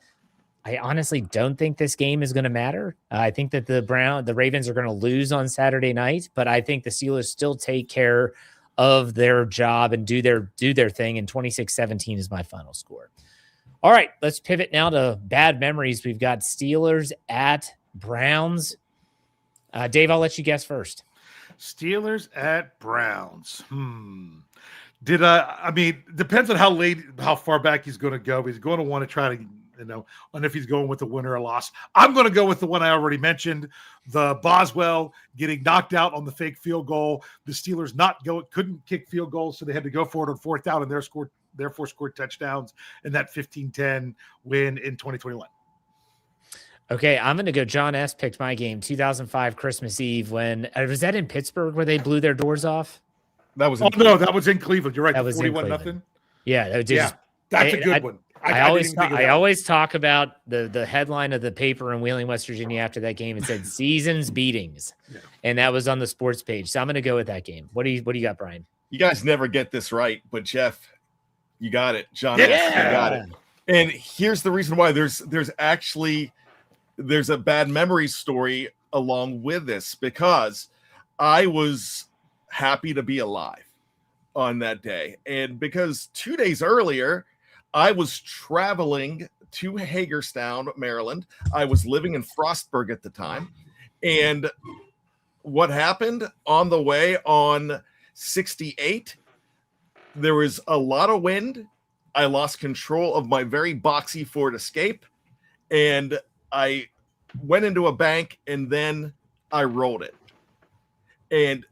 Speaker 3: I honestly don't think this game is going to matter. I think that the Ravens are going to lose on Saturday night, but I think the Steelers still take care of their job and do their thing, and 26-17 is my final score. All right, let's pivot now to bad memories. We've got Steelers at Browns. Dave, I'll let you guess first.
Speaker 4: Steelers at Browns. Depends on how far back he's going to go. He's going to want to try to, and if he's going with a win or a loss. I'm going to go with the one I already mentioned, the Boswell getting knocked out on the fake field goal. The Steelers couldn't kick field goals, so they had to go for it on fourth down, and therefore scored touchdowns in that 15-10 win in 2021.
Speaker 3: Okay, I'm going to go. John S. picked my game, 2005 Christmas Eve. When was that in Pittsburgh where they blew their doors off?
Speaker 5: That was.
Speaker 4: That was in Cleveland. You're right.
Speaker 3: That was 41-0. Yeah,
Speaker 4: that's a good one.
Speaker 3: I always talk about the headline of the paper in Wheeling, West Virginia after that game. It said "Seasons Beatings," and that was on the sports page. So I'm going to go with that game. What do you got, Brian?
Speaker 5: You guys never get this right, but Jeff, you got it. John, you got it. And here's the reason why. There's a bad memory story along with this, because I was happy to be alive on that day, and because 2 days earlier I was traveling to Hagerstown, Maryland. I was living in Frostburg at the time. And what happened on the way on 68, there was a lot of wind. I lost control of my very boxy Ford Escape, and I went into a bank, and then I rolled it. And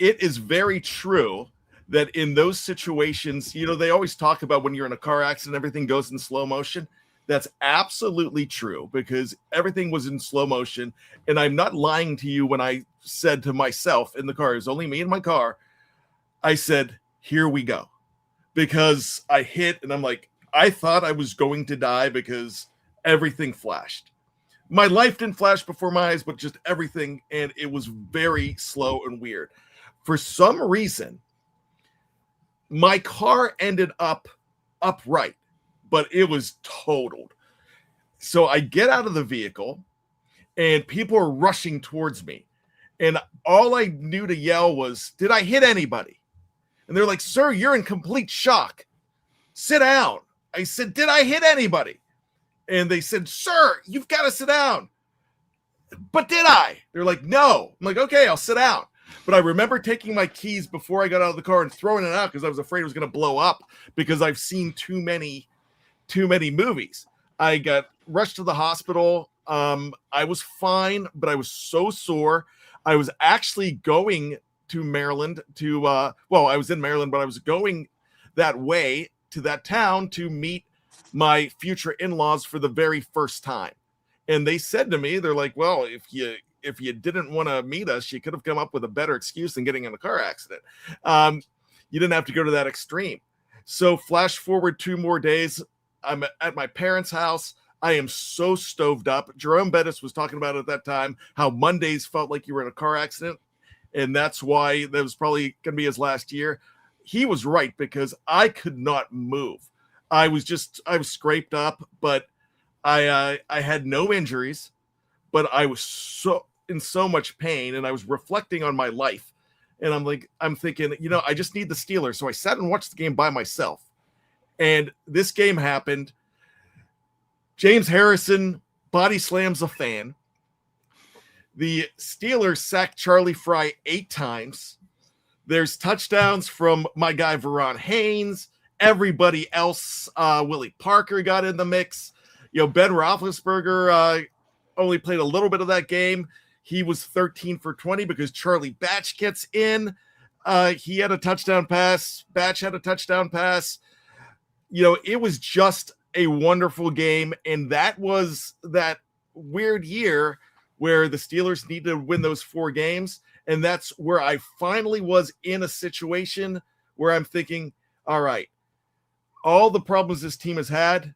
Speaker 5: it is very true that in those situations, they always talk about when you're in a car accident, everything goes in slow motion. That's absolutely true, because everything was in slow motion. And I'm not lying to you when I said to myself in the car, it was only me in my car, I said, here we go. Because I hit, and I'm like, I thought I was going to die because everything flashed. My life didn't flash before my eyes, but just everything. And it was very slow and weird. For some reason, my car ended up upright, but it was totaled. So I get out of the vehicle, and people are rushing towards me. And all I knew to yell was, did I hit anybody? And they're like, sir, you're in complete shock. Sit down. I said, did I hit anybody? And they said, sir, you've got to sit down. But did I? They're like, no. I'm like, okay, I'll sit down. But I remember taking my keys before I got out of the car and throwing it out because I was afraid it was going to blow up, because I've seen too many movies. I got rushed to the hospital. I was fine, but I was so sore. I was actually going to Maryland to I was in Maryland, but I was going that way to that town to meet my future in-laws for the very first time. And they said to me, they're like, well, if you didn't want to meet us, you could have come up with a better excuse than getting in a car accident. You didn't have to go to that extreme. So flash forward 2 more days. I'm at my parents' house. I am so stoved up. Jerome Bettis was talking about at that time how Mondays felt like you were in a car accident. And that's why that was probably going to be his last year. He was right, because I could not move. I was scraped up, but I had no injuries, but I was in so much pain, and I was reflecting on my life. And I'm thinking, I just need the Steelers. So I sat and watched the game by myself. And this game happened. James Harrison body slams a fan. The Steelers sacked Charlie Fry 8 times. There's touchdowns from my guy, Veron Haynes. Everybody else, Willie Parker got in the mix. Ben Roethlisberger only played a little bit of that game. He was 13 for 20 because Charlie Batch gets in. He had a touchdown pass. Batch had a touchdown pass. It was just a wonderful game. And that was that weird year where the Steelers needed to win those 4 games. And that's where I finally was in a situation where I'm thinking, all right, all the problems this team has had,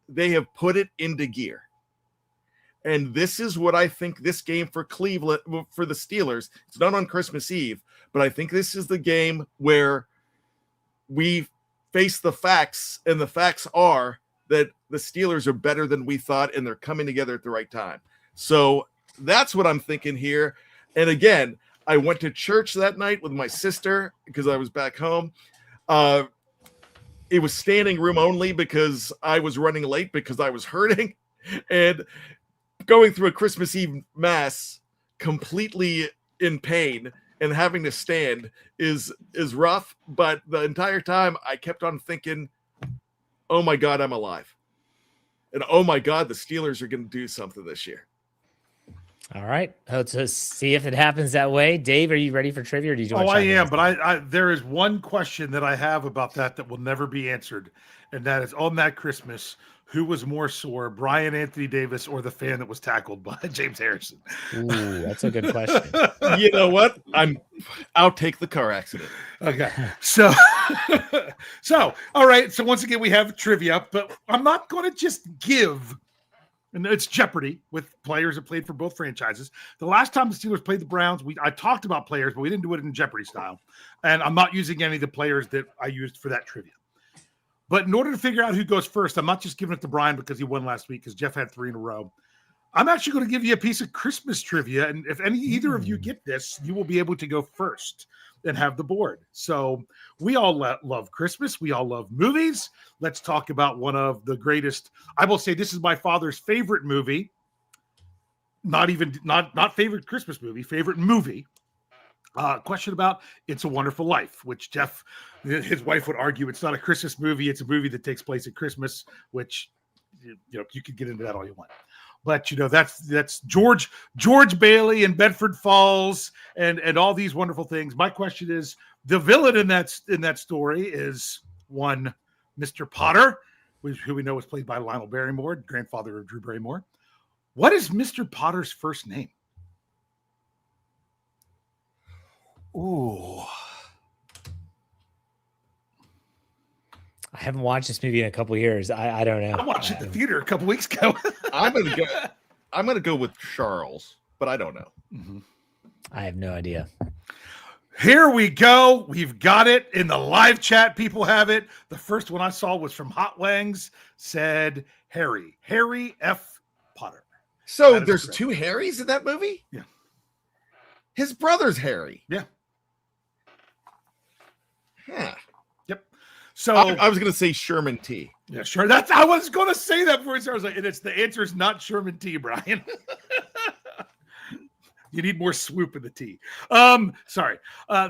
Speaker 5: they have put it into gear. And this is what I think this game for Cleveland, for the Steelers, it's not on Christmas Eve, but I think this is the game where we face the facts, and the facts are that the Steelers are better than we thought, and they're coming together at the right time. So that's what I'm thinking here. And again, I went to church that night with my sister because I was back home. It was standing room only because I was running late because I was hurting, and going through a Christmas Eve mass completely in pain and having to stand is rough. But the entire time I kept on thinking, oh my God, I'm alive. And oh my God, the Steelers are going to do something this year.
Speaker 3: All right. Let's see if it happens that way. Dave, are you ready for trivia? Or do you want
Speaker 4: I am, but I there is one question that I have about that will never be answered. And that is, on that Christmas, who was more sore, Brian Anthony Davis or the fan that was tackled by James Harrison?
Speaker 3: Ooh, that's a good question.
Speaker 5: You know what? I'll take the car accident.
Speaker 4: Okay. So, all right. So once again, we have trivia, but I'm not going to just give, and it's Jeopardy with players that played for both franchises. The last time the Steelers played the Browns, I talked about players, but we didn't do it in Jeopardy style. And I'm not using any of the players that I used for that trivia. But in order to figure out who goes first, I'm not just giving it to Brian because he won last week, because Jeff had 3 in a row. I'm actually going to give you a piece of Christmas trivia. And if either of you get this, you will be able to go first and have the board. So we all love Christmas. We all love movies. Let's talk about one of the greatest. I will say this is my father's favorite movie. Not favorite Christmas movie, favorite movie. Question about It's a Wonderful Life, which Jeff, his wife, would argue it's not a Christmas movie. It's a movie that takes place at Christmas, which, you could get into that all you want. But, that's George Bailey and Bedford Falls and all these wonderful things. My question is, the villain in that story is one Mr. Potter, who we know was played by Lionel Barrymore, grandfather of Drew Barrymore. What is Mr. Potter's first name?
Speaker 3: Ooh. I haven't watched this movie in a couple of years. I don't know.
Speaker 4: I watched it at the theater a couple weeks ago.
Speaker 5: I'm gonna go with Charles, but I don't know.
Speaker 3: Mm-hmm. I have no idea.
Speaker 4: Here we go. We've got it in the live chat. People have it. The first one I saw was from Hot Wangs, said Harry F. Potter.
Speaker 5: So there's correct. 2 Harrys in that movie?
Speaker 4: Yeah.
Speaker 5: His brother's Harry.
Speaker 4: Yeah.
Speaker 5: Yeah.
Speaker 4: Yep. So
Speaker 5: I was going to say Sherman T.
Speaker 4: Yeah, sure. I was going to say that before. I was like, and the answer is not Sherman T, Brian. You need more swoop in the T. Sorry.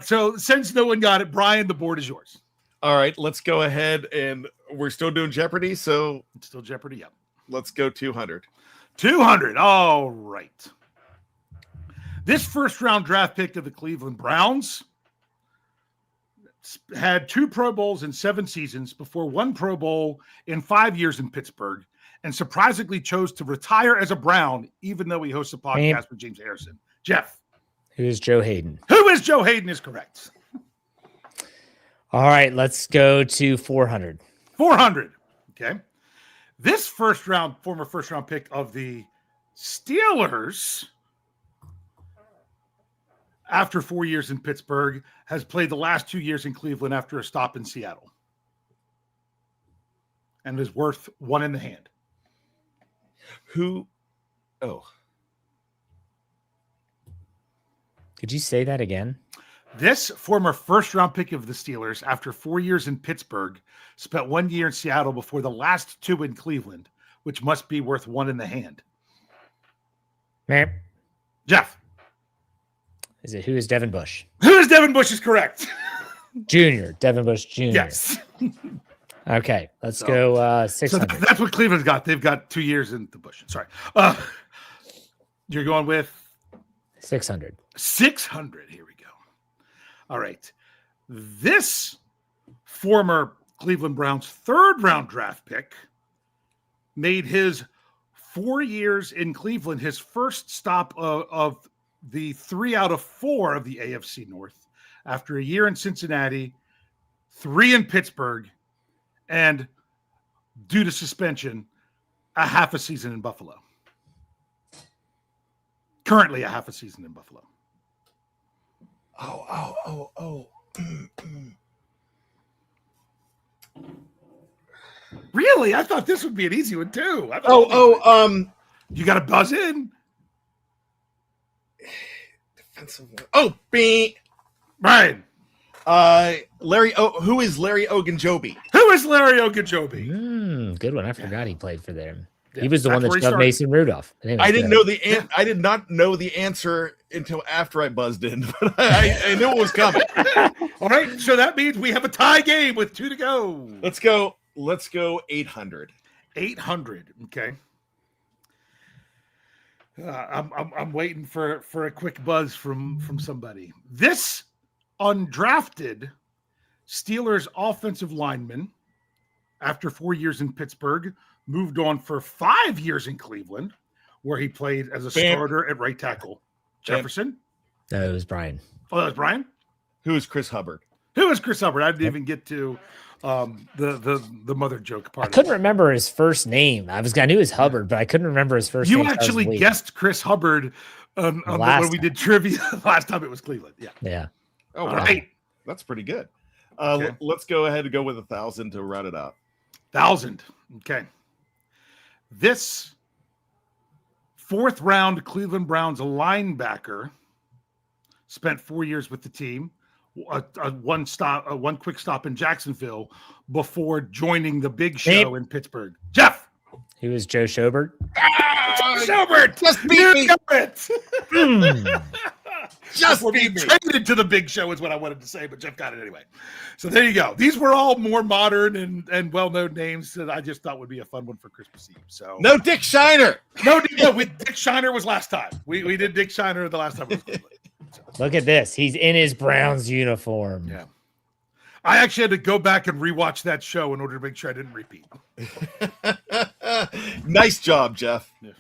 Speaker 4: So since no one got it, Brian, the board is yours.
Speaker 5: All right, let's go ahead, and we're still doing Jeopardy. So
Speaker 4: it's still Jeopardy. Yep.
Speaker 5: Let's go 200.
Speaker 4: 200. All right. This first-round draft pick of the Cleveland Browns had 2 Pro Bowls in 7 seasons before 1 Pro Bowl in 5 years in Pittsburgh, and surprisingly chose to retire as a Brown, even though he hosts a podcast with James Harrison. Jeff.
Speaker 3: Who is Joe Hayden?
Speaker 4: Who is Joe Hayden is correct.
Speaker 3: All right, let's go to 400.
Speaker 4: 400. Okay. This former first-round pick of the Steelers, after 4 years in Pittsburgh, has played the last 2 years in Cleveland after a stop in Seattle, and is worth 1 in the hand.
Speaker 5: Who? Oh.
Speaker 3: Could you say that again?
Speaker 4: This former first-round pick of the Steelers, after 4 years in Pittsburgh, spent 1 year in Seattle before the last 2 in Cleveland, which must be worth 1 in the hand.
Speaker 3: Man.
Speaker 4: Jeff.
Speaker 3: Who is Devin Bush?
Speaker 4: Who is Devin Bush is correct.
Speaker 3: Junior. Devin Bush Jr.
Speaker 4: Yes.
Speaker 3: Okay, let's go 600.
Speaker 4: So that's what Cleveland's got. They've got 2 years in the Bush. Sorry. You're going with
Speaker 3: 600.
Speaker 4: 600. Here we go. All right. This former Cleveland Browns third-round draft pick made his 4 years in Cleveland his first stop of the 3 out of 4 of the AFC North after a year in Cincinnati, 3 in Pittsburgh, and due to suspension, a half a season in Buffalo. Currently a half a season in Buffalo.
Speaker 5: Oh.
Speaker 4: Really? I thought this would be an easy one too. You got to buzz in.
Speaker 5: Defensive. Oh,
Speaker 4: Brian.
Speaker 5: Larry. Who is Larry Ogunjobi?
Speaker 4: Who is Larry Ogunjobi?
Speaker 3: Good one. I forgot he played for them.
Speaker 4: Yeah,
Speaker 3: he was the one that shoved Mason Rudolph.
Speaker 5: I didn't know I did not know the answer until after I buzzed in, but I knew it was coming.
Speaker 4: All right, so that means we have a tie game with 2 to go.
Speaker 5: Let's go 800.
Speaker 4: 800. Okay. I'm waiting for a quick buzz from somebody. This undrafted Steelers offensive lineman, after 4 years in Pittsburgh, moved on for 5 years in Cleveland, where he played as a starter at right tackle. Jefferson?
Speaker 3: No, it was Brian.
Speaker 4: Oh, that was Brian?
Speaker 5: Who is Chris Hubbard?
Speaker 4: Who is Chris Hubbard? I didn't even get to the mother joke part.
Speaker 3: I couldn't remember his first name. I knew it was Hubbard, but I couldn't remember his first name.
Speaker 4: You actually guessed Chris Hubbard when we did trivia last time. It was Cleveland. Yeah.
Speaker 3: Yeah.
Speaker 5: Oh, wow.
Speaker 4: Right.
Speaker 5: That's pretty good.
Speaker 4: Okay.
Speaker 5: Let's go ahead and go with 1,000 to round it out.
Speaker 4: 1,000. Okay. This 4th round Cleveland Browns linebacker spent 4 years with the team. One quick stop in Jacksonville before joining the big show in Pittsburgh. Jeff.
Speaker 3: He was Joe Schobert.
Speaker 4: Schobert.
Speaker 5: Just beat me.
Speaker 4: Just being traded to the big show is what I wanted to say, but Jeff got it anyway. So there you go. These were all more modern and well-known names that I just thought would be a fun one for Christmas Eve. So
Speaker 5: no Dick Shiner.
Speaker 4: Dick Shiner was last time. We did Dick Shiner the last time.
Speaker 3: Look at this. He's in his Browns uniform.
Speaker 4: Yeah. I actually had to go back and rewatch that show in order to make sure I didn't repeat.
Speaker 5: Nice job, Jeff.
Speaker 4: Yeah.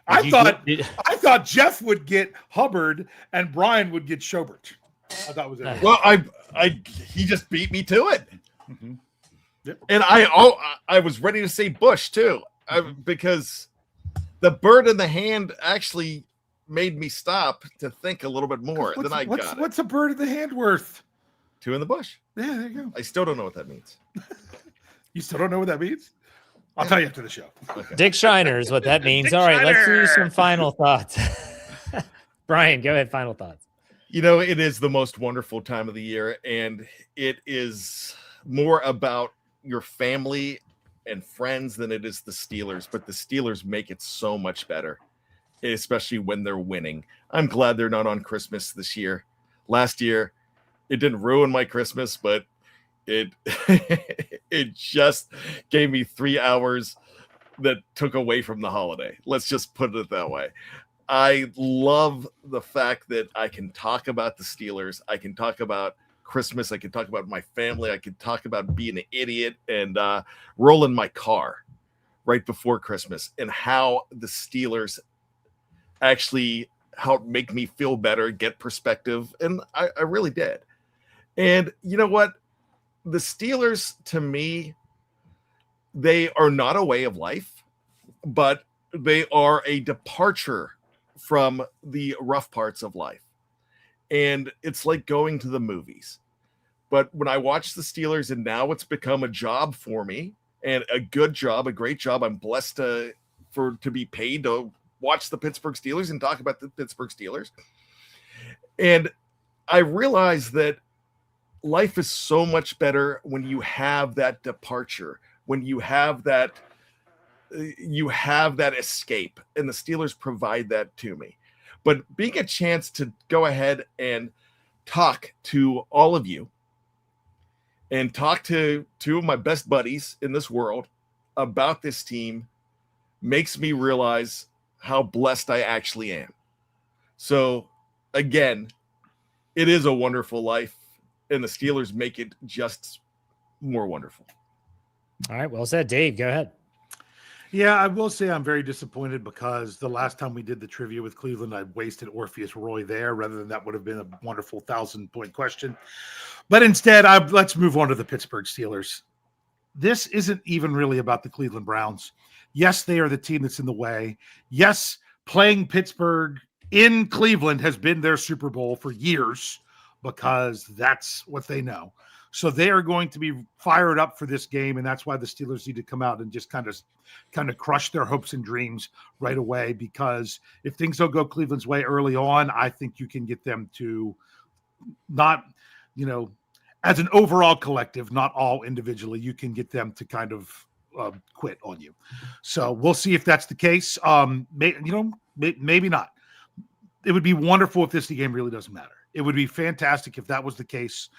Speaker 4: I thought Jeff would get Hubbard and Brian would get Schobert. I thought it was it.
Speaker 5: Well, he just beat me to it.
Speaker 4: Mm-hmm. Yep.
Speaker 5: And I was ready to say Bush too, because the bird in the hand actually made me stop to think a little bit more.
Speaker 4: What's a bird in the hand worth?
Speaker 5: 2 in the bush.
Speaker 4: Yeah, there you go.
Speaker 5: I still don't know what that means.
Speaker 4: You still don't know what that means? I'll tell you after the show.
Speaker 3: Okay. Dick Shiner is what that means. All right, let's do some final thoughts. Brian, go ahead. Final thoughts.
Speaker 5: It is the most wonderful time of the year, and it is more about your family and friends than it is the Steelers, but the Steelers make it so much better, especially when they're winning. I'm glad they're not on Christmas this year. Last year, it didn't ruin my Christmas, but it just gave me 3 hours that took away from the holiday. Let's just put it that way. I love the fact that I can talk about the Steelers. I can talk about Christmas. I can talk about my family. I can talk about being an idiot and rolling my car right before Christmas, and how the Steelers actually helped make me feel better, get perspective. And I really did. And you know what? The Steelers, to me, they are not a way of life, but they are a departure from the rough parts of life. And it's like going to the movies. But when I watch the Steelers, and now it's become a job for me, and a good job, a great job. I'm blessed to be paid to watch the Pittsburgh Steelers and talk about the Pittsburgh Steelers. And I realize that life is so much better when you have that departure, when you have that escape, and the Steelers provide that to me. But being a chance to go ahead and talk to all of you, and talk to two of my best buddies in this world about this team, makes me realize how blessed I actually am. So again, it is a wonderful life, and the Steelers make it just more wonderful.
Speaker 3: All right, well said. Dave, go ahead.
Speaker 4: Yeah, I will say I'm very disappointed, because the last time we did the trivia with Cleveland, I wasted Orpheus Roy there, rather than that would have been a wonderful 1,000-point question. But instead, let's move on to the Pittsburgh Steelers. This isn't even really about the Cleveland Browns. Yes, they are the team that's in the way. Yes, playing Pittsburgh in Cleveland has been their Super Bowl for years, because that's what they know. So they are going to be fired up for this game, and that's why the Steelers need to come out and just kind of crush their hopes and dreams right away, because if things don't go Cleveland's way early on, I think you can get them to not, as an overall collective, not all individually, you can get them to kind of quit on you. So we'll see if that's the case. Maybe not. It would be wonderful if this game really doesn't matter. It would be fantastic if that was the case.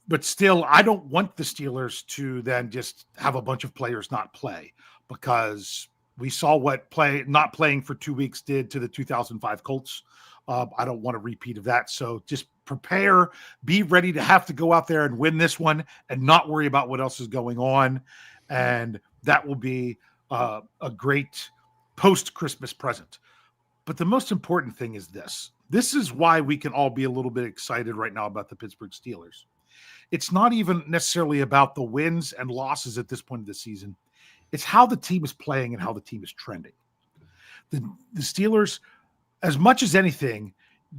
Speaker 4: But still, I don't want the Steelers to then just have a bunch of players not play, because we saw what not playing for 2 weeks did to the 2005 Colts. I don't want a repeat of that. So just prepare, be ready to have to go out there and win this one and not worry about what else is going on. And that will be a great post-Christmas present. But the most important thing is this. This is why we can all be a little bit excited right now about the Pittsburgh Steelers. It's not even necessarily about the wins and losses at this point of the season. It's how the team is playing and how the team is trending. The Steelers, as much as anything,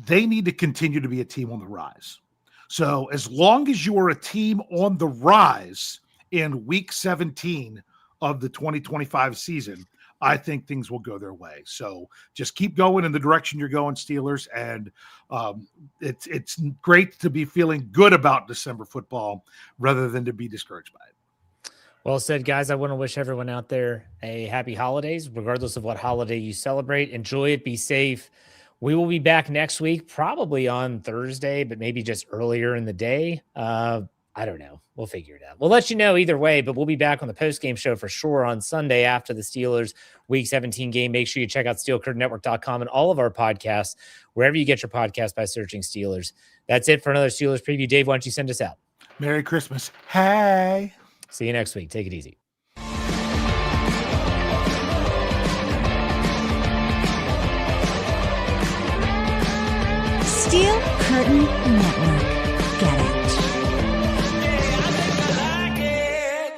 Speaker 4: they need to continue to be a team on the rise. So as long as you are a team on the rise in week 17 of the 2025 season, I think things will go their way. So just keep going in the direction you're going, Steelers. And it's great to be feeling good about December football rather than to be discouraged by it.
Speaker 3: Well said, guys. I want to wish everyone out there a happy holidays, regardless of what holiday you celebrate. Enjoy it. Be safe. We will be back next week, probably on Thursday, but maybe just earlier in the day. I don't know. We'll figure it out. We'll let you know either way, but we'll be back on the post-game show for sure on Sunday after the Steelers Week 17 game. Make sure you check out SteelCurtainNetwork.com and all of our podcasts, wherever you get your podcast by searching Steelers. That's it for another Steelers preview. Dave, why don't you send us out?
Speaker 4: Merry Christmas. Hey.
Speaker 3: See you next week. Take it easy.
Speaker 1: Steel Curtain Network. Get it.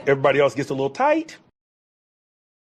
Speaker 6: Everybody else gets a little tight.